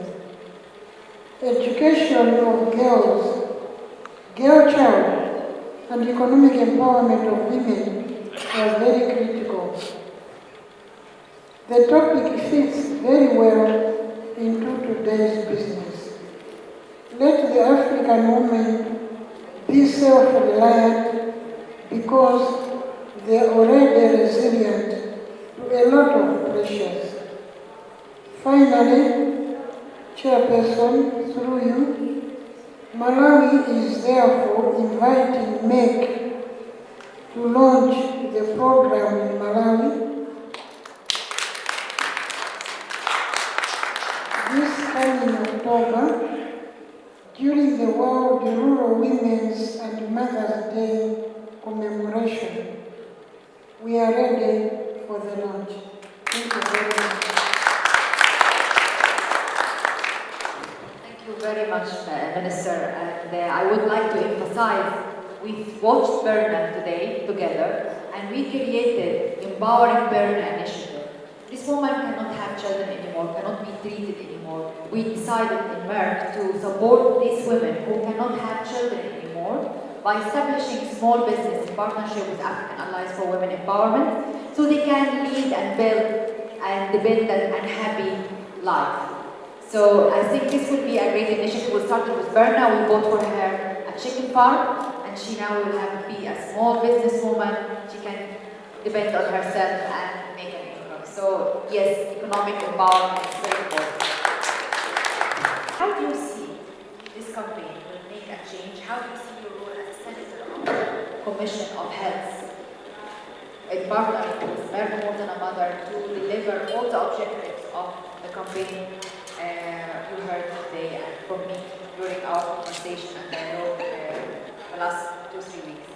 Education of girls, girl child, and economic empowerment of women are very critical. The topic fits very well into today's business. Let the African woman be self-reliant because they are already resilient to a lot of pressures. Finally, Chairperson, through you, Malawi is therefore inviting Merck to launch the program in Malawi this coming October during the World Rural Women's and Mother's Day commemoration. We are ready for the launch. Thank you very much. Thank you very much, Minister. And I would like to emphasize, we've watched Berna today together, and we created Empowering Berna Initiative. This woman cannot have children anymore, cannot be treated anymore. We decided in Merck to support these women who cannot have children anymore by establishing small business in partnership with African Allies for Women Empowerment, so they can lead and build an independent and happy life. So I think this will be a great initiative. We started with Berna, we bought for her a chicken farm, and she now will be a small businesswoman. She can depend on herself and make an income. So yes, economic empowerment is very important. How do you see this campaign will make a change? How do you see your role as a senator of the Commission of Health, in partnership with Merck More Than a Mother, to deliver all the objectives of the campaign you heard today and from me during our conversation and dialogue the last 2-3 weeks?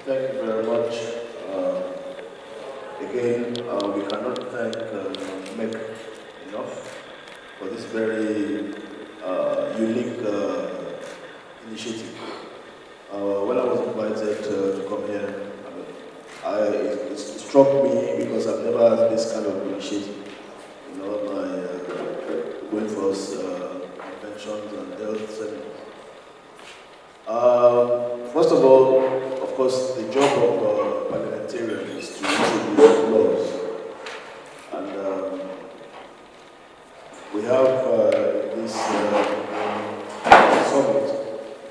Thank you very much. Again, we cannot thank Merck enough for this very unique initiative. When I was invited to come here, it struck me because I've never had this kind of initiative. You know, my going for conventions and health seminars. First of all, of course, the job of parliamentarian is to introduce laws. And we have this summit,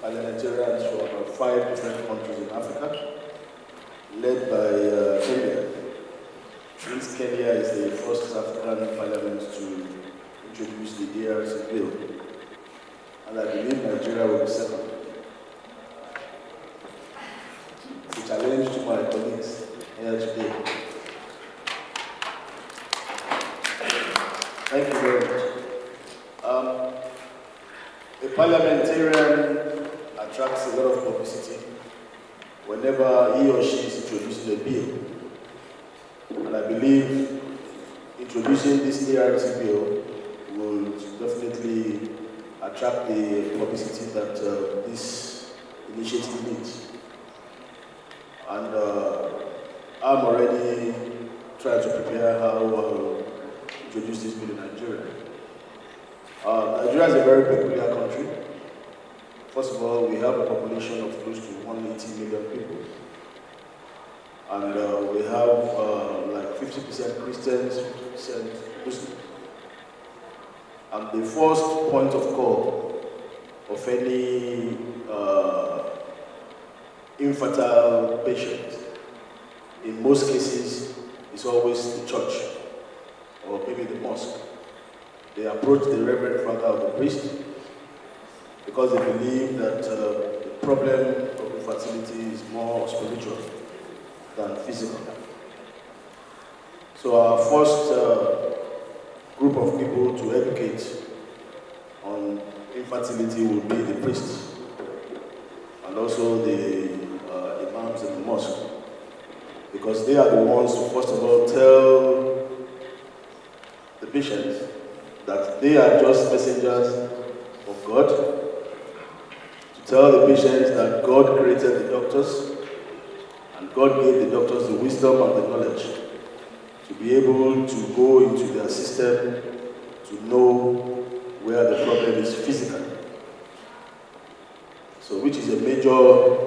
parliamentarians from about 5 different countries in Africa, led by Kenya. Since Kenya is the first African parliament to introduce the ARC bill, and I believe Nigeria will be second. It's a challenge to my colleagues here today. Thank you very much. A parliamentarian attracts a lot of publicity whenever he or she is introducing a bill. And I believe introducing this ART bill will definitely attract the publicity that this initiative needs. And I'm already trying to prepare how to introduce this bill in Nigeria. Nigeria is a very peculiar country. First of all, we have a population of close to 180 million people. And we have like 50% Christians, 50% Muslims. And the first point of call of any infertile patient, in most cases, is always the church or maybe the mosque. They approach the reverend father or the priest because they believe that the problem of infertility is more spiritual than physical. So our first group of people to educate on infertility will be the priests and also the imams in the mosque, because they are the ones to first of all tell the patients that they are just messengers of God, to tell the patients that God created the doctors and God gave the doctors the wisdom and the knowledge to be able to go into their system to know where the problem is physically. So which is a major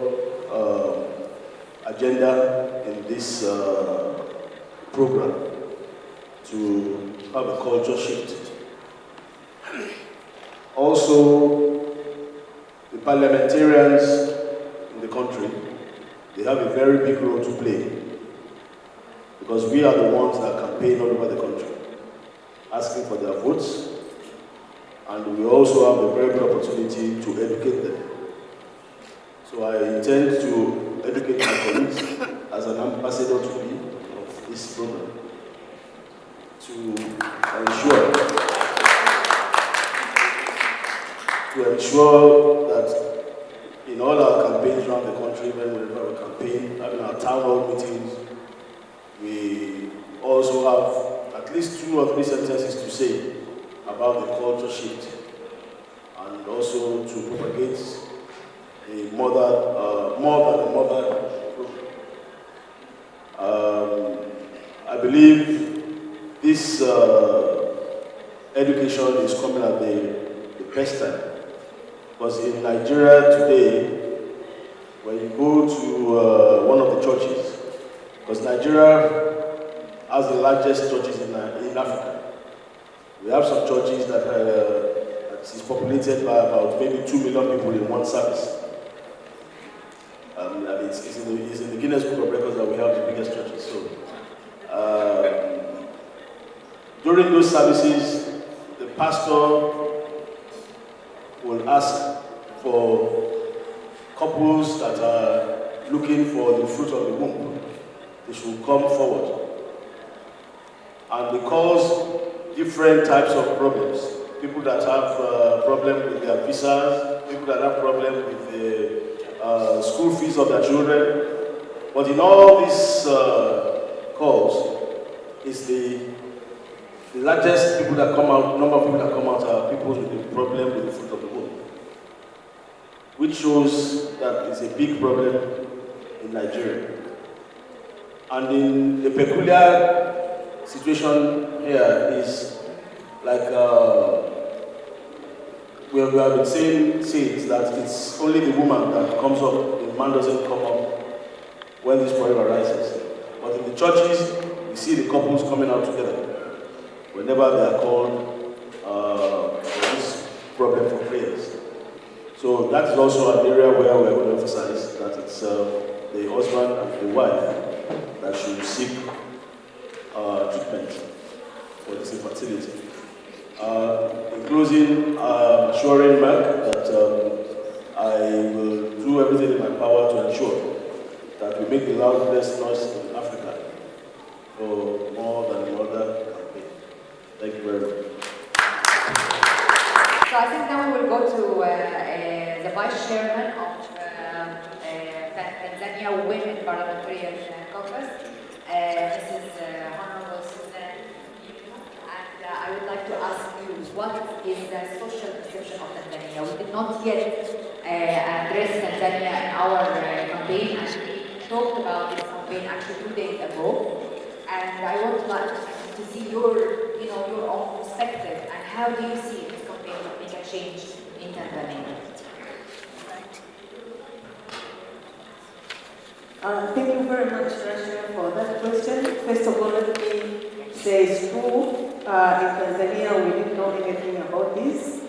agenda in this program, to have a culture shift. Also, the parliamentarians in the country, they have a very big role to play, because we are the ones that campaign all over the country, asking for their votes, and we also have a very good opportunity to educate them. So I intend to educate my colleagues as an ambassador to be of this program, to ensure that in all our campaigns around the country, whenever we campaign, having our town hall meetings, we also have at least 2 or 3 sentences to say about the culture shift, and also to propagate a more than a mother program. I believe this education is coming at the best time, because in Nigeria today, when you go to one of the churches, because Nigeria has the largest churches in Africa. We have some churches that is populated by about maybe 2 million people in one service. It's in the Guinness Book of Records that we have the biggest churches. So, during those services, the pastor will ask for couples that are looking for the fruit of the womb. They should come forward. And they cause different types of problems. People that have problems with their visas, people that have problems with the school fees of their children. But in all these calls, it's the largest people that come out, number of people that come out are people with the problem with the fruit of the womb, which shows that it's a big problem in Nigeria. And in the peculiar situation here is like we have been saying that it's only the woman that comes up, the man doesn't come up when this problem arises. But in the churches, we see the couples coming out together whenever they are called for this problem for prayers. So that is also an area where we are going to emphasize that it's the husband and the wife that should seek treatment for this infertility. In closing, assuring Merck that I will do everything in my power to ensure that we make the loudest noise in Africa for more than another campaign. Thank you very much. So I think now we will go to the Vice Chairman of Tanzania Women Parliamentarian Caucus, Mrs. Honorable Susan, and I would like to ask you, what is the social exception of Tanzania. We did not yet address Tanzania in our campaign, and we talked about this campaign actually 2 days ago. And I would like to see your own perspective, and how do you see this campaign will make a change in Tanzania? Thank you very much, Rashia, for that question. First of all, let me say it's true. In Tanzania, we didn't know anything about this,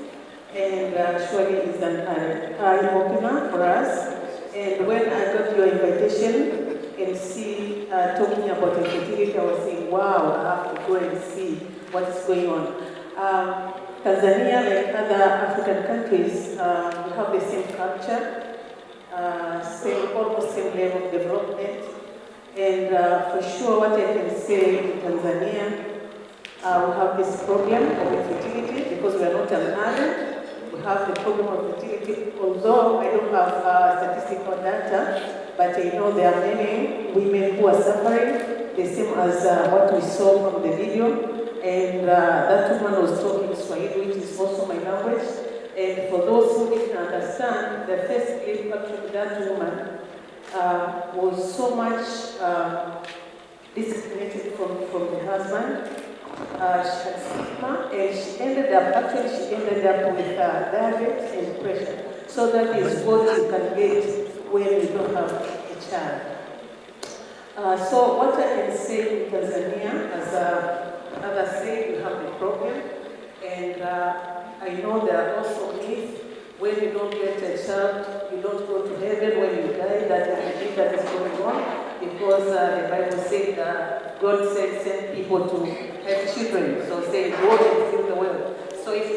and surely it's an eye-opener for us. And when I got your invitation and see talking about infertility, I was saying, wow, I have to go and see what's going on. Tanzania, like other African countries, we have the same culture. Almost same level of development, and for sure what I can say in Tanzania, we have this problem of infertility because we are not an island. We have the problem of fertility, although I don't have statistical data, but I know there are many women who are suffering, the same as what we saw from the video, and that woman was talking Swahili, which is also my language. And for those who didn't understand, the first clip actually that woman was so much disconnected from the husband. She had stigma, and she ended up with diabetes and depression. So that is what you can get when you don't have a child. So what I can say in Tanzania, as others say, we have a problem, and I know there are also myths. When you don't get a child, you don't go to heaven. When you die, that is the thing that is going on, because the Bible said that God sent people to have children. So say, go and fill the world. So if you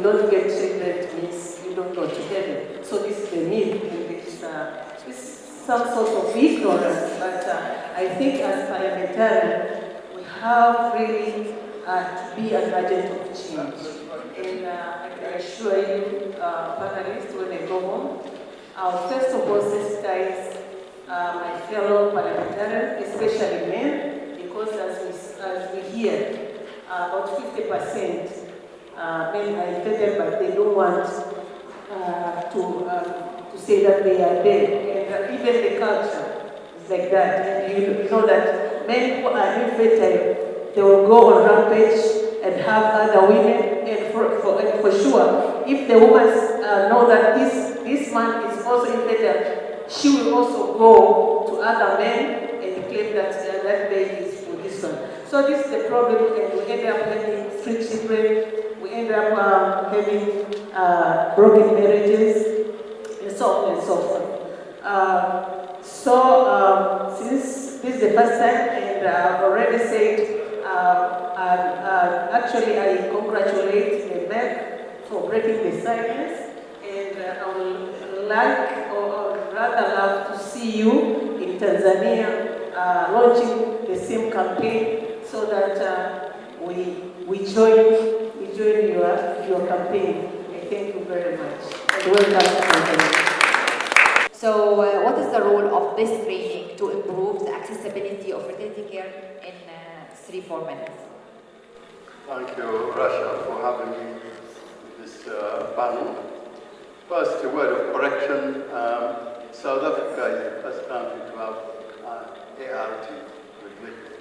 don't get children, it means you don't go to heaven. So this is the myth, and it's some sort of ignorance. But I think as parliamentarians, we have really to be an agent of change. And I can assure you, panelists, when they go home, I'll first of all sensitize my fellow parliamentarians, especially men, because as we hear, about 50% men are infected, but they don't want to say that they are dead. And even the culture is like that. And you know that men who are infertile, they will go on rampage and have other women. And for sure, if the woman know that this man is also infertile, she will also go to other men and claim that that baby is for this one. So this is the problem, and we end up having 3 children, we end up having broken marriages, and so on and so forth. Since this is the first time, and I've already said, actually I congratulate the Merck for breaking the silence, and I would like, or rather love to see you in Tanzania launching the same campaign, so that we join your campaign. And thank you very much. And welcome to Tanzania. So what is the role of this training to improve the accessibility of fertility care in 3-4 minutes? Thank you, Russia, for having me in this panel. First, a word of correction. South Africa is the first country to have ART regulation.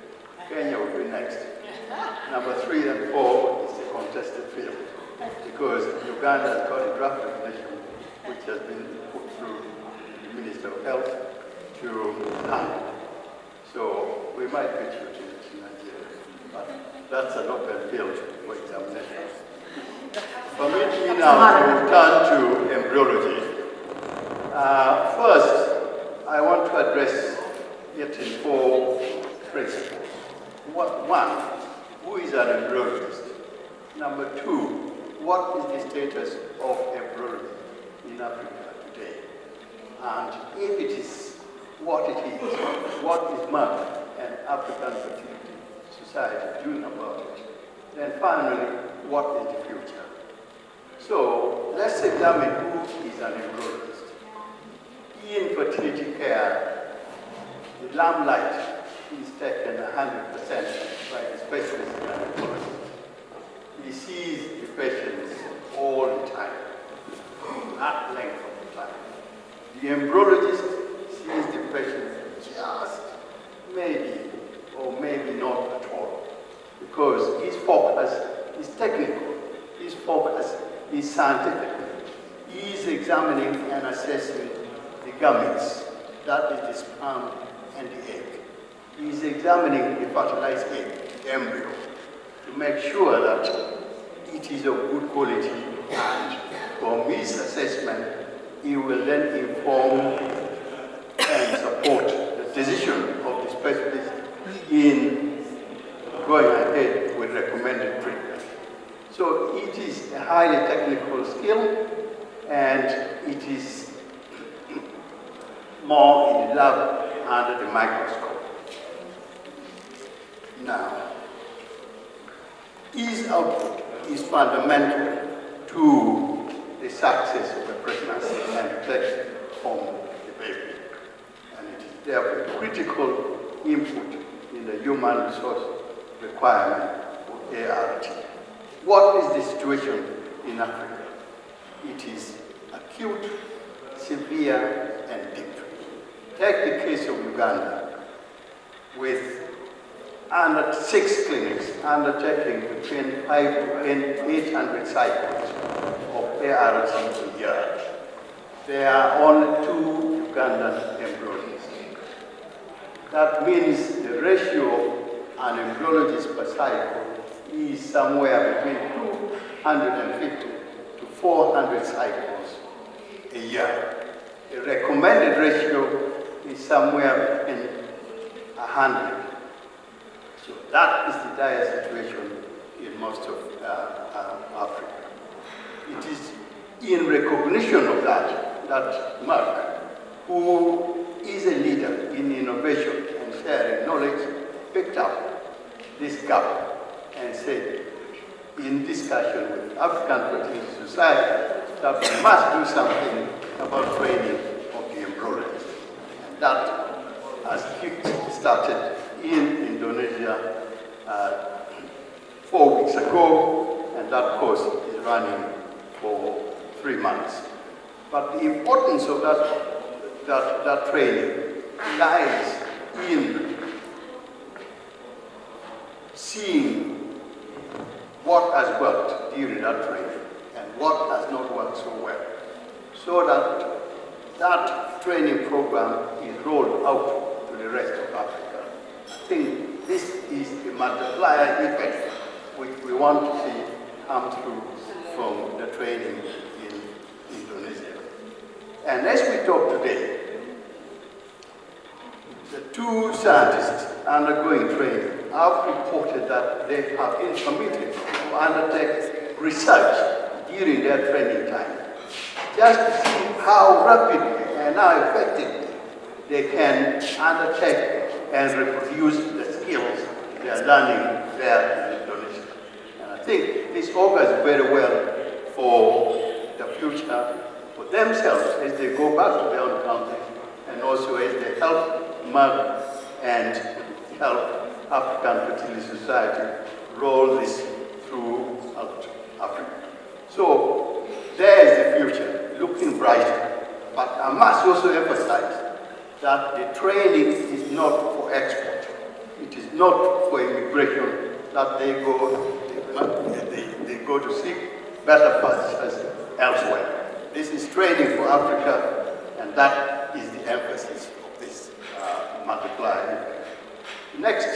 Kenya will be next. Number 3 and 4 is a contested field, because Uganda has got a draft regulation which has been put through the Minister of Health to handle. So we might get you to Nigeria, but that's an open field for examination. Permit me now to turn to embryology. First, I want to address it in 4 principles. 1, who is an embryologist? Number 2, what is the status of embryology in Africa today? And if it is what it is, what is Merck and African Fertility Society doing about it? Then finally, what is the future? So let's examine who is an embryologist. In fertility care, the limelight is taken 100% by the specialist gynecologist. He sees the patients all the time, that length of time. The embryologist sees the patient just maybe or maybe not at all, because his focus is technical, his focus is scientific. He is examining and assessing the gametes, that is the sperm and the egg. He is examining the fertilized egg, the embryo, to make sure that it is of good quality, and from his assessment, he will then inform and support the decision of the specialist in going ahead with recommended treatment. So it is a highly technical skill, and it is more in the lab under the microscope. Now, his output is fundamental to the success of the pregnancy and protection from the baby. And it is therefore a critical input in the human resource requirement of ART. What is the situation in Africa? It is acute, severe, and deep. Take the case of Uganda, with under 6 clinics undertaking between 500 and 800 cycles of ART a year. There are only 2 Ugandan embryologists. That means the ratio of an embryologist per cycle is somewhere between 250 to 400 cycles a year. The recommended ratio is somewhere between 100. So that is the dire situation in most of Africa. It is in recognition of that Merck, who is a leader in innovation and sharing knowledge, picked up this gap and said, in discussion with African Fertility Society, that we must do something about training of the embryologists. And that has started in Indonesia 4 weeks ago, and that course is running for 3 months. But the importance of that training lies in seeing what has worked during that training and what has not worked so well, so that training program is rolled out to the rest of Africa. I think this is the multiplier effect which we want to see come through from the training in Indonesia. And as we talk today, the 2 scientists undergoing training have reported that they have been committed to undertake research during their training time, just to see how rapidly and how effectively they can undertake and reproduce the skills they are learning there in Indonesia. And I think this augurs very well for the future, for themselves as they go back to their own countries, and also as they help Merck and help African Fertility Society roll this throughout Africa. So there is the future, looking brighter. But I must also emphasize that the training is not for export. It is not for immigration that they go to seek better pastures elsewhere. This is training for Africa, and that is the emphasis of this multiplier. Next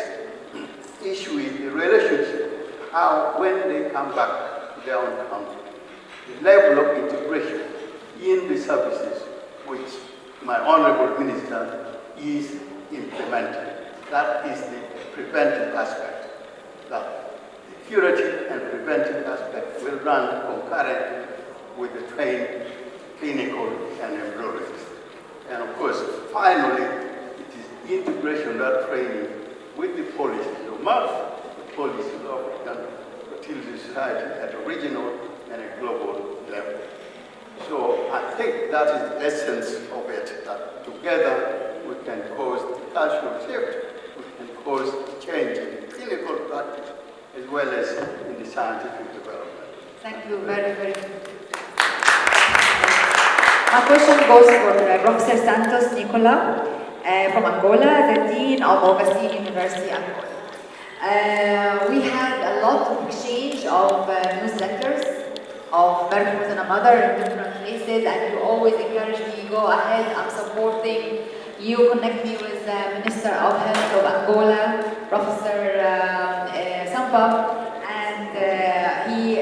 issue is the relationship, how when they come back to their own country, the level of integration in the services which my Honorable Minister is implementing. That is the preventive aspect. That the curative and preventive aspect will run concurrently with the trained clinical and embryologists. And of course, finally, it is integration of that training with the policies of Merck, the policies of African Fertility Society at a regional and a global level. So I think that is the essence of it, that together we can cause the cultural shift, we can cause change in the clinical practice as well as in the scientific development. Thank you very, very much. My question goes for Professor Santos Nicolau from Angola, the Dean of Augustine University, Angola. We had a lot of exchange of newsletters of Merck and Mother in different places, and you always encourage me, go ahead, I'm supporting. You connect me with the Minister of Health of Angola, Professor Sampa, and he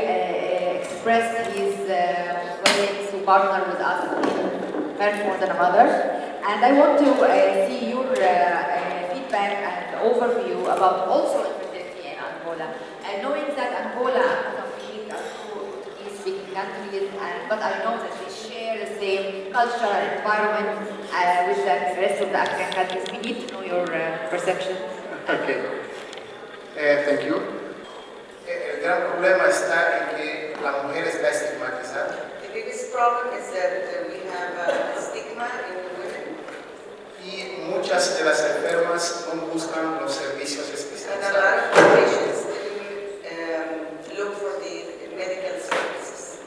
expressed his willingness to partner with us in Merck more than a mother. And I want to see your feedback and overview about also infertility in Angola. And knowing that Angola and Mozambique are two Portuguese-speaking countries, but I know that they share the same culture and environment with the rest of the African countries. We need to know your perception. Okay. Thank you. El gran problema está en que la mujer está estigmatizada. The biggest problem is that we have a stigma in women. Y muchas de las enfermas no buscan los servicios And a lot especializados. of patients didn't look for the medical services.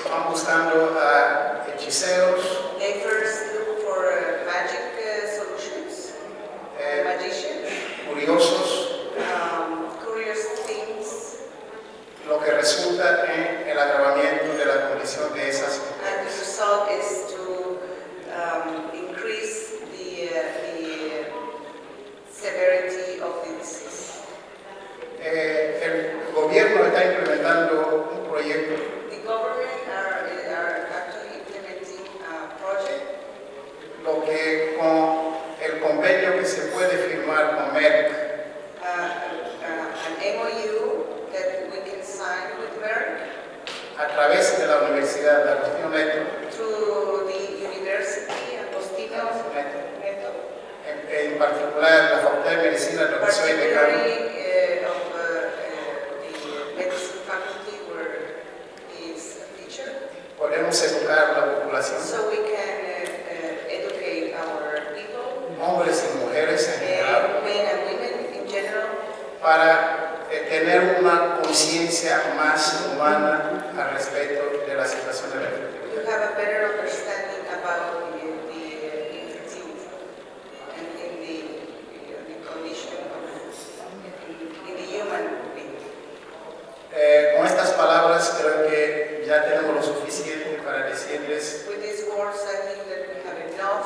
Van buscando a hechiceros, They first look for magic solutions, magicians, curiosos, curious things, lo que resulta en el agravamiento de la condición de esas and the mujeres. result is to increase the severity of the disease. El gobierno está implementando un proyecto The government are actually implementing a project. lo que con el convenio que se puede firmar con Merck An MOU that we can sign with Merck a través de la Universidad de Agustín through the University Agostino Neto, en particular la Facultad de Medicina donde soy decano, particularly of the medicine faculty where he is a teacher, podemos educar a la población, so we can educate our people, hombres y mujeres en general, men and women in general, para tener una conciencia más humana al respecto de la situación de la fertilidad. to have a better understanding about the infertility and in the condition in the human being. Con estas palabras creo que ya tenemos lo suficiente para decirles With these words, I think that we have enough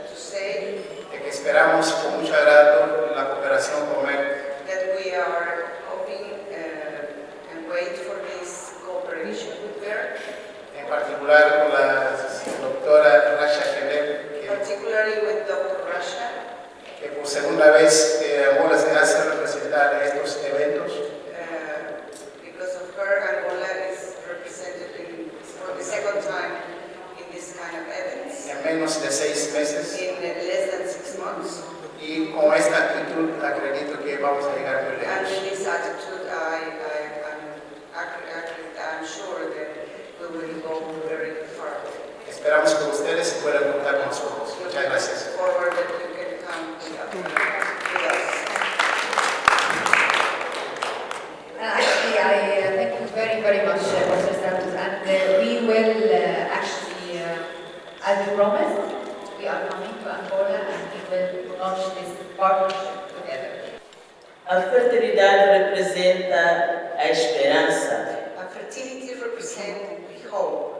to say de que esperamos con mucho agrado la cooperación con Merck, that we are hoping and wait for this cooperation with Merck, en particular con la doctora Rasha Keller, particularly with Dr. Rasha, que por segunda vez Angola se hace representar en estos eventos. because of her, Angola is represented for the second time in this kind of events, En menos de 6 meses, in less than 6 months. y con esta actitud acredito que vamos a llegar muy And lejos. with this attitude, I'm sure that we will go very far. Esperamos que ustedes puedan contar con nosotros. Muchas gracias. Forward that you can come with us. Actually, I thank you very, very much, Professor Santos, and we will actually, as we promised, we are coming to Angola and we will launch this partnership together. A fertilidade representa a esperança. And fertility represents the hope.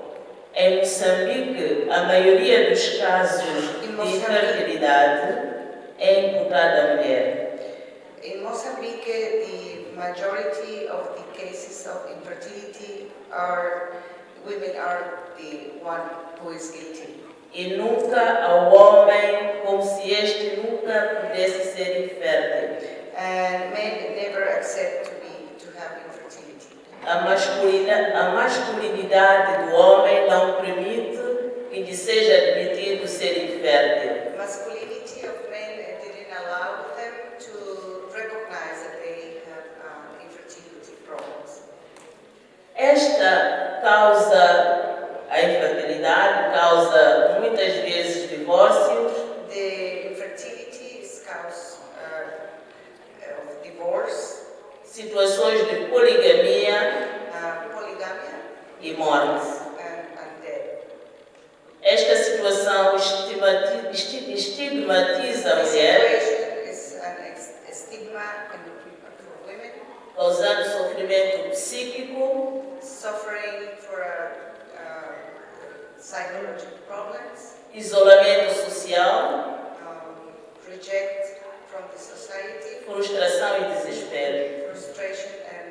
Em Moçambique, a maioria dos casos de infertilidade é imputada à mulher. In Mozambique, the majority of the cases of infertility are women are the one who is guilty. E nunca ao homem, como se este nunca pudesse ser infértil. And men never accept to have infertility. A masculinidade do homem não permite que lhe seja admitido ser infértil. Masculinity of men didn't allow them to recognize that they have infertility problems. Esta causa a infertilidade, causa muitas vezes divórcios. The infertility is cause of divorce, Situações de poligamia, situação estigmatiza a This mulher, situation is a stigma for women, causando sofrimento psíquico, suffering for psychological problems, isolamento social, reject from the society, frustração e desespero. frustration and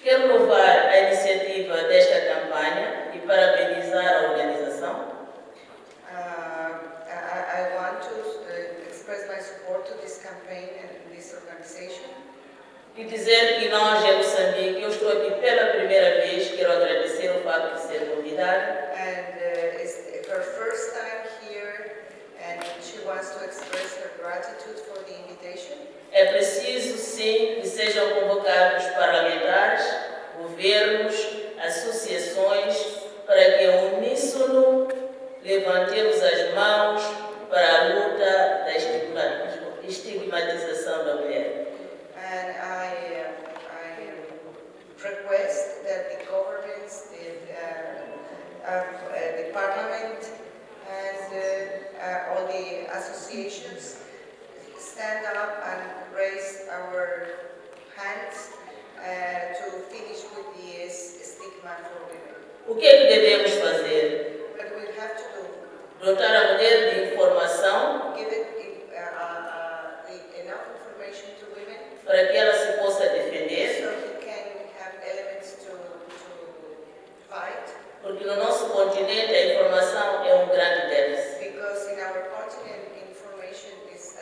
Quero louvar a iniciativa desta campanha e parabenizar a organização. I want to express my support to this campaign and this organization. E dizer que nós, em Moçambique, eu estou aqui pela primeira vez, quero agradecer o facto de ser convidada. And it's her first time here, and she wants to express her gratitude for the invitation. É preciso, sim, que sejam convocados parlamentares, governos, associações, para que, a uníssono, levantemos as mãos para a luta da estigmatização da mulher. And I request that the governments, the parliament, and all the associations stand up and raise our hands to finish with the stigma for women. O que é que devemos fazer? But we have to do. Dotar a mulher de informação Give it enough information to women para que ela se possa defender, so he can have elements to fight. porque no nosso continente a informação é um grande déficit. Because in our continent, information is a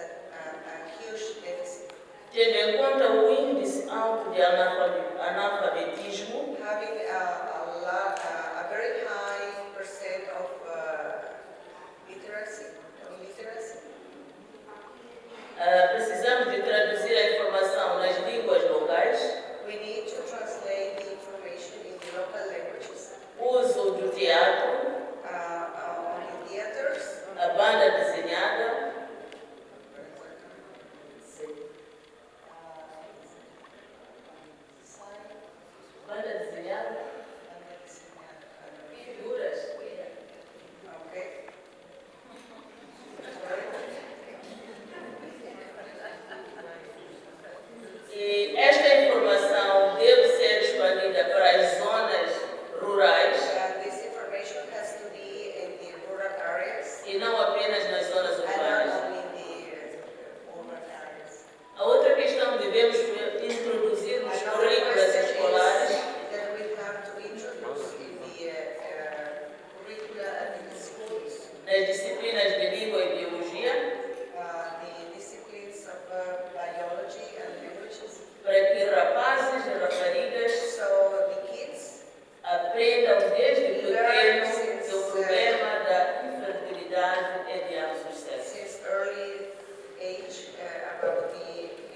huge deficit. Tendo em conta o índice alto de analfabetismo, Having a very high percent of illiteracy, precisamos de traduzir a informação nas línguas locais, we need to translate the information in the local languages. uso do teatro, On the theaters, a banda desenhada, banda desenhada, figuras. okay. E esta informação deve ser expandida para as zonas rurais This information has to be in the rural areas e não apenas nas zonas and urbanas. not only in the urban areas. A outra questão que devemos introduzir nos Another currículos question escolares is that we have to introduce in the curricula in the schools nas disciplinas de língua e biologia, the disciplines of biology and languages, para que rapazes e raparigas so the kids aprendam desde learn pequeno que o problema da infertilidade é de ambos os sexos. since early age about the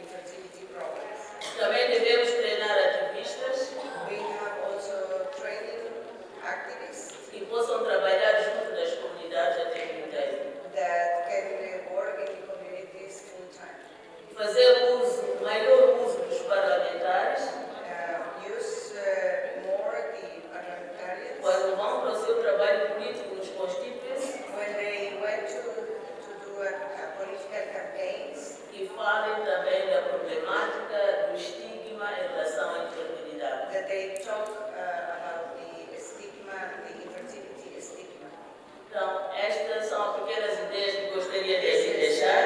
infertility problems. Também devemos treinar ativistas We have also training activists que possam trabalhar junto das comunidades a tempo inteiro. that can work in the communities full time. Fazer maior uso dos parlamentares Use more the parliamentarians quando vão para o seu trabalho político nos constituintes when they went to do political campaigns, e falem também da problemática do estigma em relação à infertilidade. that they talk about the stigma, the infertility stigma. Então, estas são pequenas ideias que gostaria de This aqui is deixar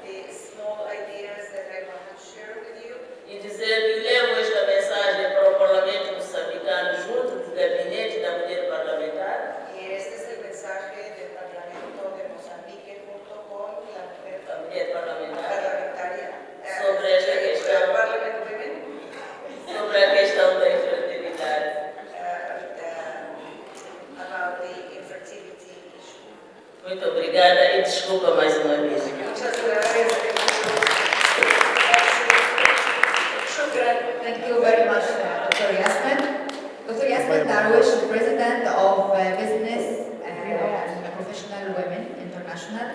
the small ideas that I want to share with you. e dizer que levo esta mensagem para o Parlamento moçambicano junto do Gabinete da Mulher Parlamentar, Y este es el mensaje del Parlamento de Mozambique junto con la mujer a mulher parlamentar, parlamentaria sobre esta questão, Parliament Women sobre a questão da infertilidade. about the infertility issue. Muito obrigada e desculpa mais uma vez. Muchas gracias. Thank you very much, Dr. Yasmin. Dr. Yasmin Darwich, the President of Business and Professional Women International.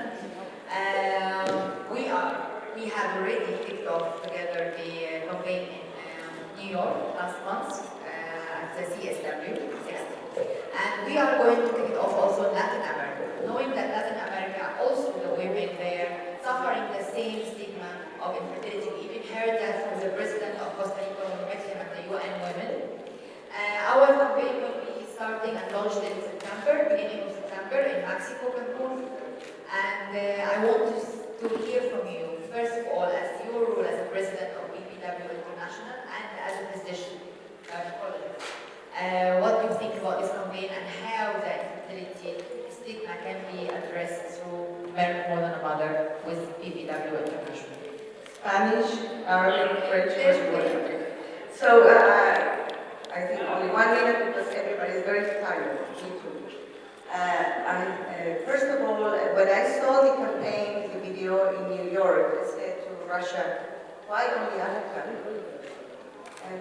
We have already kicked off together the campaign in New York last month at the CSW, And we are going to kick it off also in Latin America, knowing that Latin America, also the women there, suffering the same stigma of infertility. We even heard that from the president of Costa Rica when we met him at the UN Women. Our campaign will be starting and launched in September, beginning of September in Mexico, Cancun. And I want to hear from you, first of all, as your role as a president of BPW International and as a physician, gynecologist, what you think about this campaign and how the infertility stigma can be addressed through Merck More Than a Mother with BPW International. Spanish, Arabic, French, Portuguese. So I think only 1 minute because everybody is very tired. Me too. First of all, when I saw the campaign, the video in New York, I said to Russia, why only Africa? And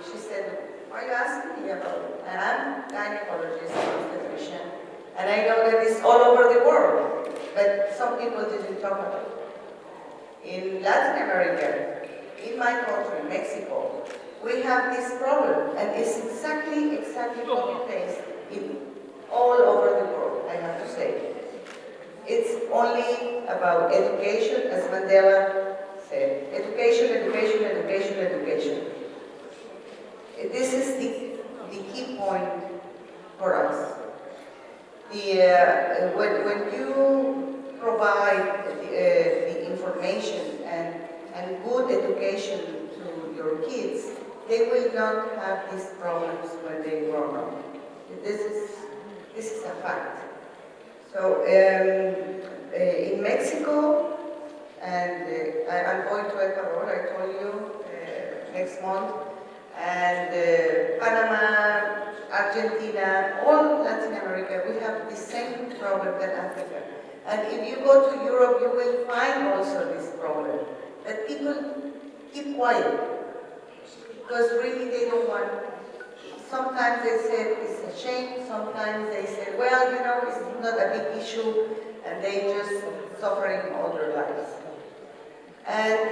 she said, why are you asking me about it? And I'm a gynecologist, obstetrician, and I know that it's all over the world, but some people didn't talk about it. In Latin America, in my country, Mexico, we have this problem, and it's exactly copy-paste in all over the world, I have to say. It's only about education, as Mandela said. Education, education, education, education. This is the key point for us. When you provide the information and good education to your kids, they will not have these problems when they grow up. This is a fact. So in Mexico, and I'm going to Ecuador, I told you, next month, and Panama, Argentina, all Latin America, we have the same problem than Africa. And if you go to Europe, you will find also this problem. That people keep quiet, because really they don't want. Sometimes they say it's a shame, sometimes they say, well, you know, it's not a big issue, and they just suffering all their lives. And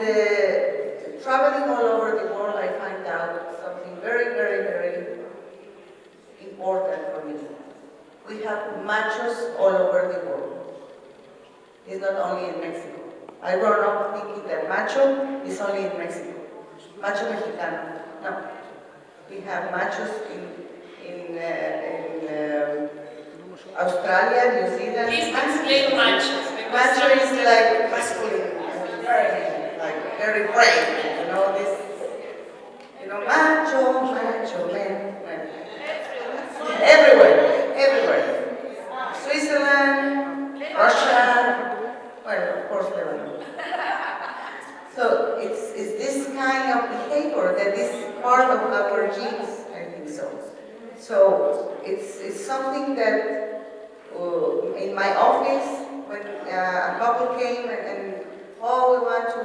traveling all over the world, I find out something very, very, very important for me. We have machos all over the world. It's not only in Mexico. I grew up thinking that macho is only in Mexico. Macho Mexicano. No. We have machos in Australia, New Zealand. Please explain machos. Macho is like masculine, like very brave, you know, this, you know, macho man. Everywhere. Switzerland, Russia, well, of course, Lebanon. So it's this kind of behavior that is part of our genes, I think so. So it's something that in my office, when a couple came and we want to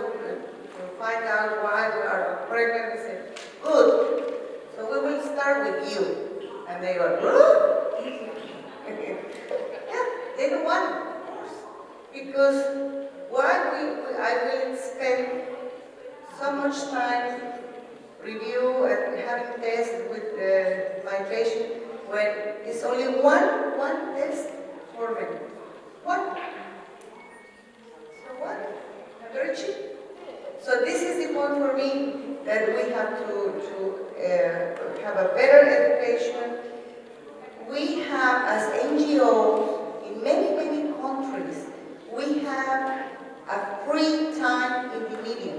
find out why we are pregnant, we said, good, so we will start with you. And they go, huh? Yeah, they don't want it, of course. Because I will spend so much time review and having tests with my patient when it's only one test for me. One. So what? Very cheap. So this is the point for me that we have to have a better education. We have, as NGOs, in many, many countries, we have a free time in the media.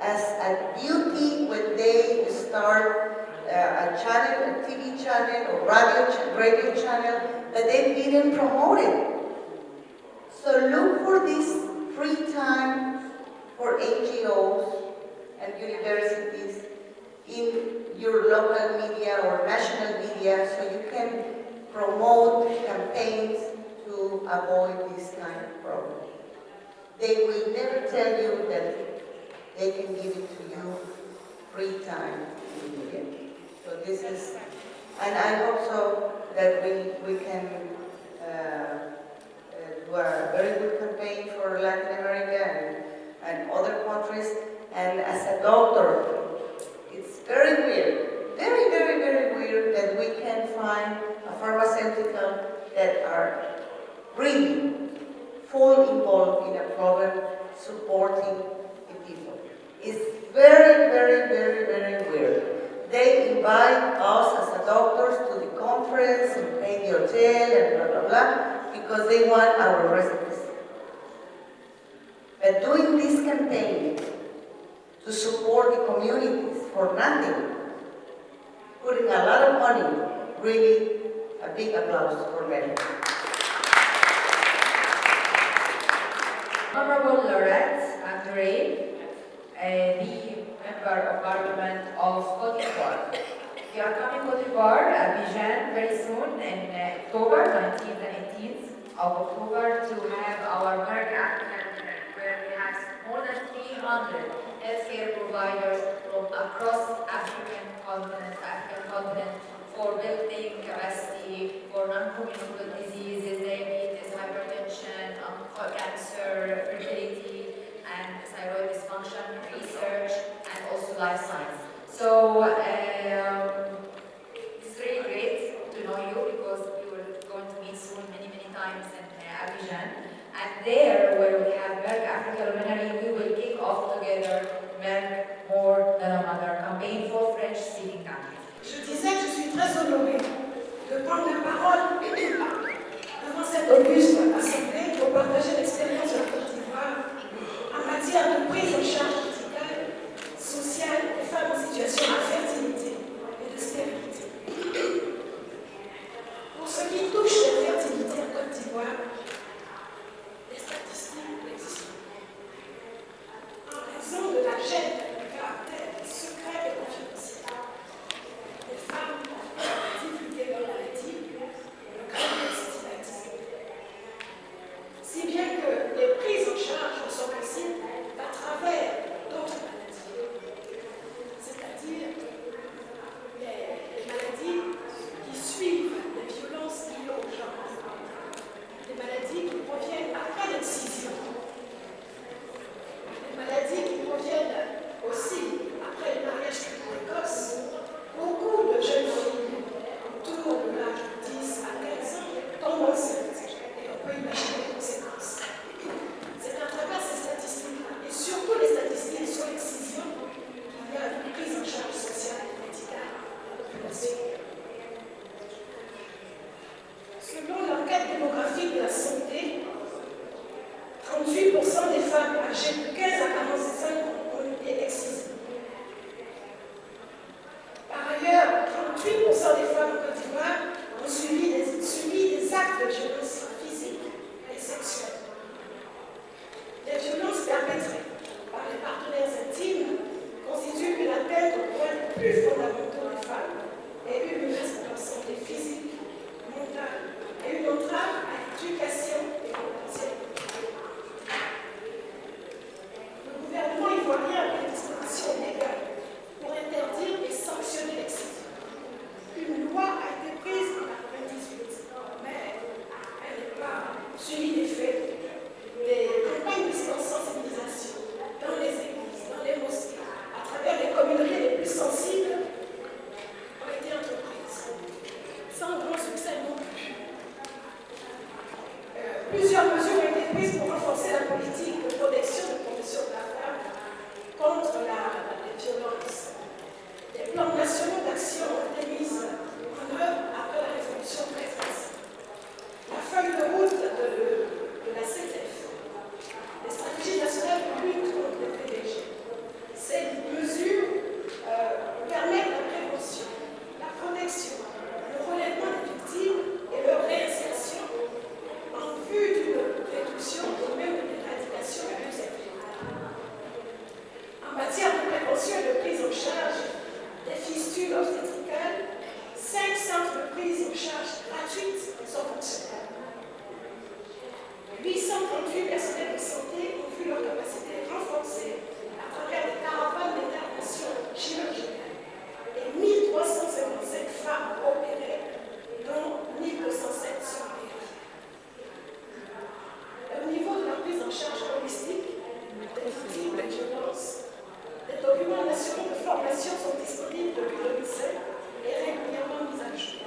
As a duty when they start a channel, a TV channel, or radio channel, but they didn't promote it. So look for this free time for NGOs and universities in your local media or national media so you can promote campaigns to avoid this kind of problem. They will never tell you that they can give it to you free time in the media. So this is, and I hope so that we can do a very good campaign for Latin America and other countries. And as a doctor, it's very weird, very, very, very weird that we can find are really fully involved in a program supporting the people. It's very, very, very, very weird. They invite us as a doctors to the conference and pay the hotel and blah, blah, blah, because they want our recipes. But doing this campaign to support the communities for nothing, putting a lot of money, really a big applause for Merck. Honorable Laureate Andre, the Member of Parliament of Cote d'Ivoire. We are coming to Cote d'Ivoire, Abidjan, very soon in October, 19th and 18th of October, to have our Merck African, where we have more than 300 healthcare providers from across African continent for building capacity for non-communicable diseases, diabetes, hypertension, cancer, fertility, and thyroid dysfunction research, and also life science. So it's really great to know you because we were going to meet soon many times in Abidjan. And there, where we have Merck Africa Luminary, we will kick off together Merck More Than a Mother campaign for French-speaking countries. Je disais que je suis très honorée de prendre la parole devant cette auguste assemblée pour partager l'expérience de la Côte d'Ivoire en matière de prise en charge médicale, sociale des femmes en situation de fertilité et de stérilité. Pour ce qui touche la fertilité en Côte d'Ivoire, les statistiques n'existent pas. En raison de la gêne du caractère secret et confidentiel, les femmes divulguent leur maladie et le caractère stigmatisé. Si bien que les prises en charge ne sont possibles qu'à travers d'autres maladies, c'est-à-dire les maladies qui suivent les violences liées au genre, les maladies qui proviennent après l'excision, les maladies qui proviennent aussi après le mariage précoce. Beaucoup de jeunes filles autour de l'âge de 10 à 15 ans tombent enceintes et on peut imaginer les conséquences. C'est à travers ces statistiques-là et surtout les statistiques sur l'excision qu'il y a une prise en charge sociale et médicale de la population. Selon l'enquête démographique de la santé, 38% des femmes âgées de 15 à 45 ans ont été excisées. Par ailleurs, 38% des femmes en Côte d'Ivoire ont subi des actes de violence physique et sexuelle. Les violences perpétrées par les partenaires intimes constituent une atteinte aux droits les plus fondamentaux des femmes et une menace pour leur santé physique, mentale et une entrave à l'éducation et au potentiel. Le gouvernement ivoirien a pris des dispositions légales pour interdire et sanctionner l'excision. Une loi a été prise en 1998, mais elle n'est pas suivie des faits. Les campagnes de sensibilisation dans les églises, dans les mosquées, à travers les communautés les plus sensibles, ont été entreprises, sans grand succès non plus. Plusieurs mesures ont été prises pour renforcer la politique de protection et de promotion de la femme contre les violences. Les plans nationaux d'action ont été mis en œuvre après la résolution 13. La feuille de route de la CTF, les stratégies nationales de lutte contre les PDG. Ces mesures permettent la prévention, la protection, le relèvement des victimes et leur réinsertion en vue d'une réduction et même de l'éradication plus effective. En matière de prévention et de prise en charge des fistules obstétricales, 5 centres de prise en charge gratuite sont fonctionnels. 838 personnels de santé ont vu leur capacité renforcée à travers des caravanes d'intervention chirurgicale et 1355 femmes opérées, dont 1207 sont guéries. Au niveau de la prise en charge holistique des victimes de violences, les documents nationaux de formation sont disponibles depuis 2007 et régulièrement mis à jour.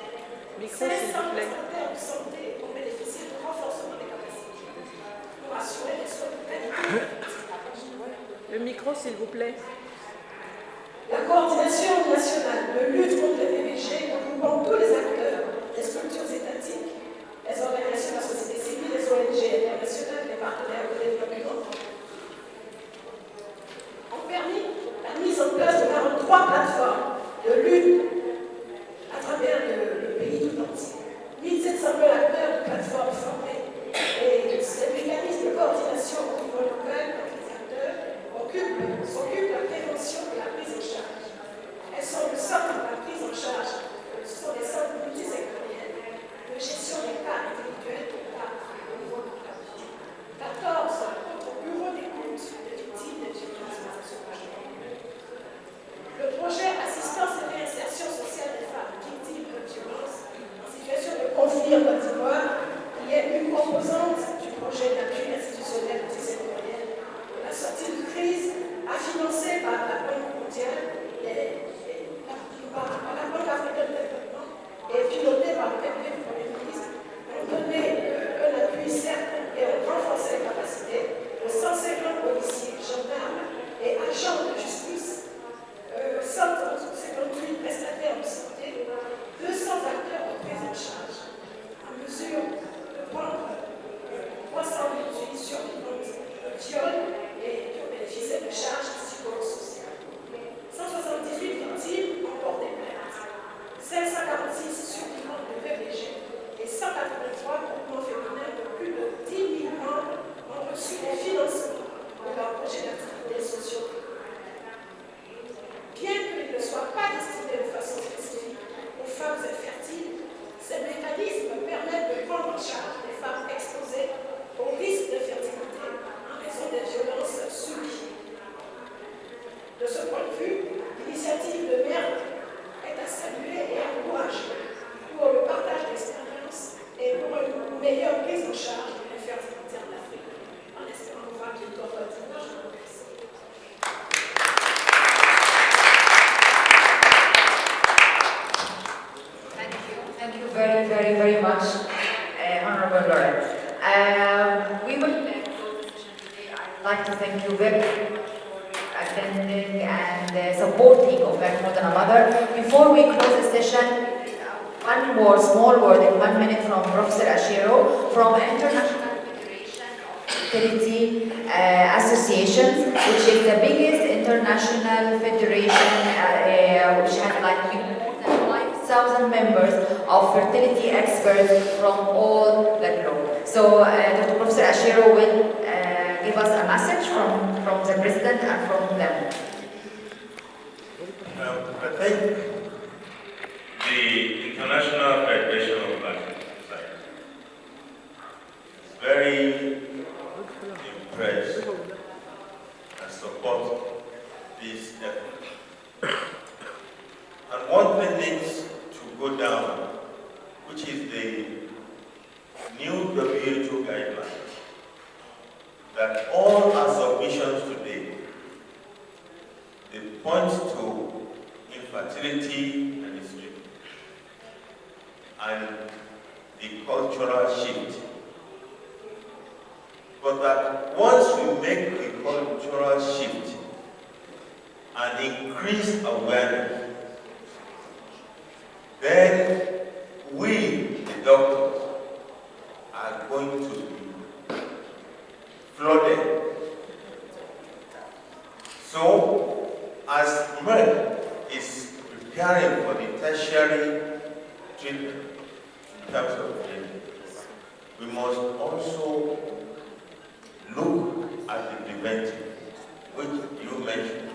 500 prestataires de santé ont bénéficié micro, s'il vous plaît. La coordination nationale de lutte contre les VBG regroupant tous les acteurs, les structures étatiques, les organisations de la société civile, les ONG internationales, les partenaires de développement, ont permis la mise en place de 43 plateformes de lutte à travers le pays tout entier. 1700 acteurs de plateformes formées. Et ces mécanismes de coordination au niveau local avec les acteurs s'occupent de la prévention et de la prise en charge. Elles sont le centre de la prise en charge. Ce sont des centres multisectoriels de gestion des cas individuels au niveau local. 14 autres bureaux d'écoute des victimes des violences conjugales. Le projet Assistance et réinsertion sociale des femmes victimes de violences en situation de conflit en Côte d'Ivoire, qui est une composante du projet d'appui institutionnel multisectoriel de la sortie de crise, a financé par la Banque mondiale, par la Banque africaine de développement et piloté par le PPF pour les ministres, ont donné un appui certain et ont renforcé les capacités de 150 policiers, gendarmes et agents de justice, 158 prestataires de santé, 200 acteurs de prise en charge, en mesure de prendre 328 survivantes de viol et qui ont bénéficié de charges psychosociales. 178 victimes ont porté plainte, 546 survivantes de VBG et 183 groupements féminins de plus de 10 000 membres ont reçu des financements de leur projet d'activité sociale. Bien qu'ils ne soient pas destinés de façon spécifique aux femmes infertiles, ces mécanismes permettent de prendre en charge les femmes exposées au risque d'infertilité en raison des violences subies. De ce point de vue, l'initiative de Merck est à saluer et à encourager pour le partage d'expériences et pour une meilleure prise en charge de l'infertilité en Afrique, en espérant voir bientôt en Côte d'Ivoire. Je vous remercie. Thank you very, very, very much, Honorable Lauren. We will close the session today. I'd like to thank you very, very much for attending and supporting of Merck More Than a Mother. Before we close the session, one more small word in 1 minute from Professor Ashiro from International Federation of Fertility Associations, which is the biggest international federation which has like more than 5,000 members of fertility experts from all the globe. So Dr. Professor Ashiro will give us a message from the President and from them. I think the International Federation of Plastic Science is very impressed and support this effort. And one thing needs to go down, which is the new WHO guidelines, that all our submissions today, they point to infertility and its treatment, and the cultural shift. But that once we make the cultural shift and increase awareness, then we, the doctors, are going to be flooded. So, as Merck is preparing for the tertiary treatment in terms of treatment, we must also look at the preventive, which you mentioned.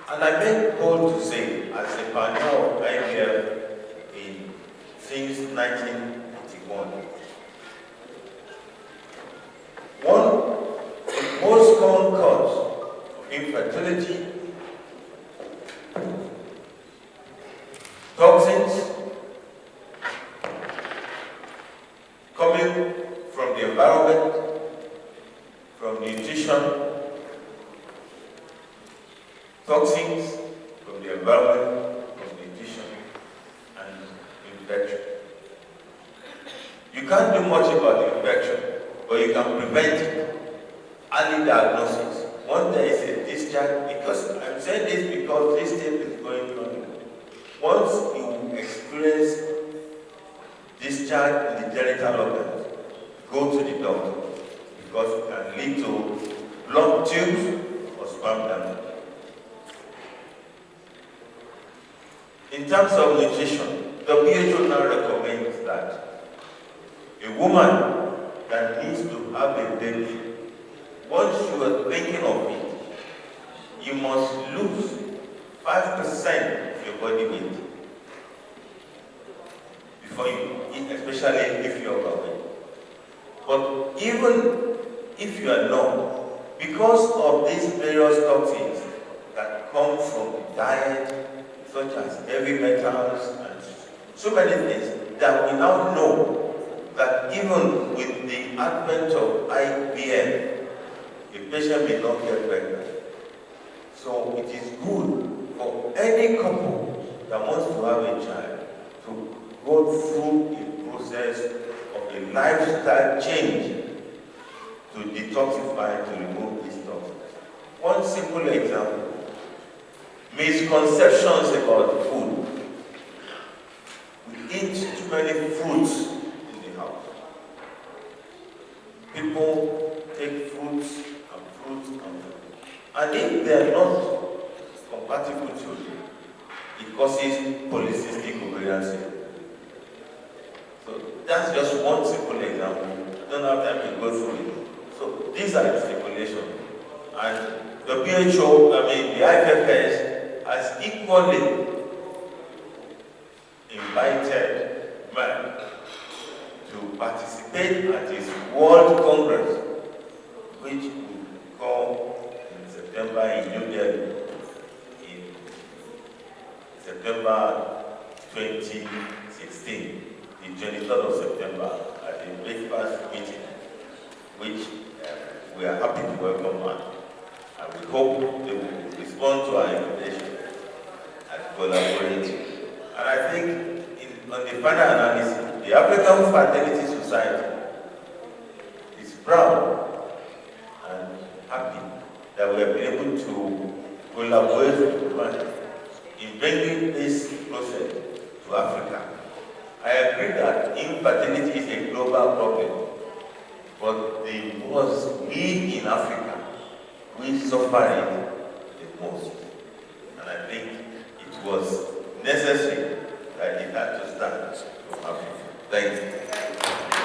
And I make bold to say, as a pioneer of IVF since 1981, the most common cause of infertility, toxins coming from the environment, from nutrition, toxins from the environment, from nutrition, and infection. You can't do much about the infection, but you can prevent it. Early diagnosis once there is a discharge, because I'm saying this because this step is going on. Once you experience discharge in the genital organs, go to the doctor because it can lead to blocked tubes or sperm damage. In terms of nutrition, WHO now recommends that a woman that needs to have a baby, once you are thinking of it, you must lose 5% of your body weight before you eat, especially if you are overweight. But even if you are not, because of these various toxins that come from the diet, such as heavy metals and so many things, that we now know that even with the advent of IVF, a patient may not get pregnant. So it is good for any couple that wants to have a child to go through a process of a lifestyle change to detoxify, to remove these toxins. One simple example, misconceptions about food. We eat too many fruits in the house. People take fruits and fruits and fruits. And if they are not compatible children, it causes polycystic ovarian syndrome. So that's just one simple example. Don't have time to go through it. So these are the stipulations. And the WHO, the IFFS, has equally invited Merck to participate at its World Congress, which will come in September in New Delhi, in September 2016, the 23rd of September, at a breakfast meeting, which we are happy to welcome Merck. And we hope they will respond to our invitation and collaborate. And I think on the final analysis, the African Fertility Society is proud and happy that we have been able to collaborate with Merck in bringing this process to Africa. I agree that infertility is a global problem, but the most we in Africa, we suffer it the most. And I think it was necessary that it had to start from Africa. Thank you.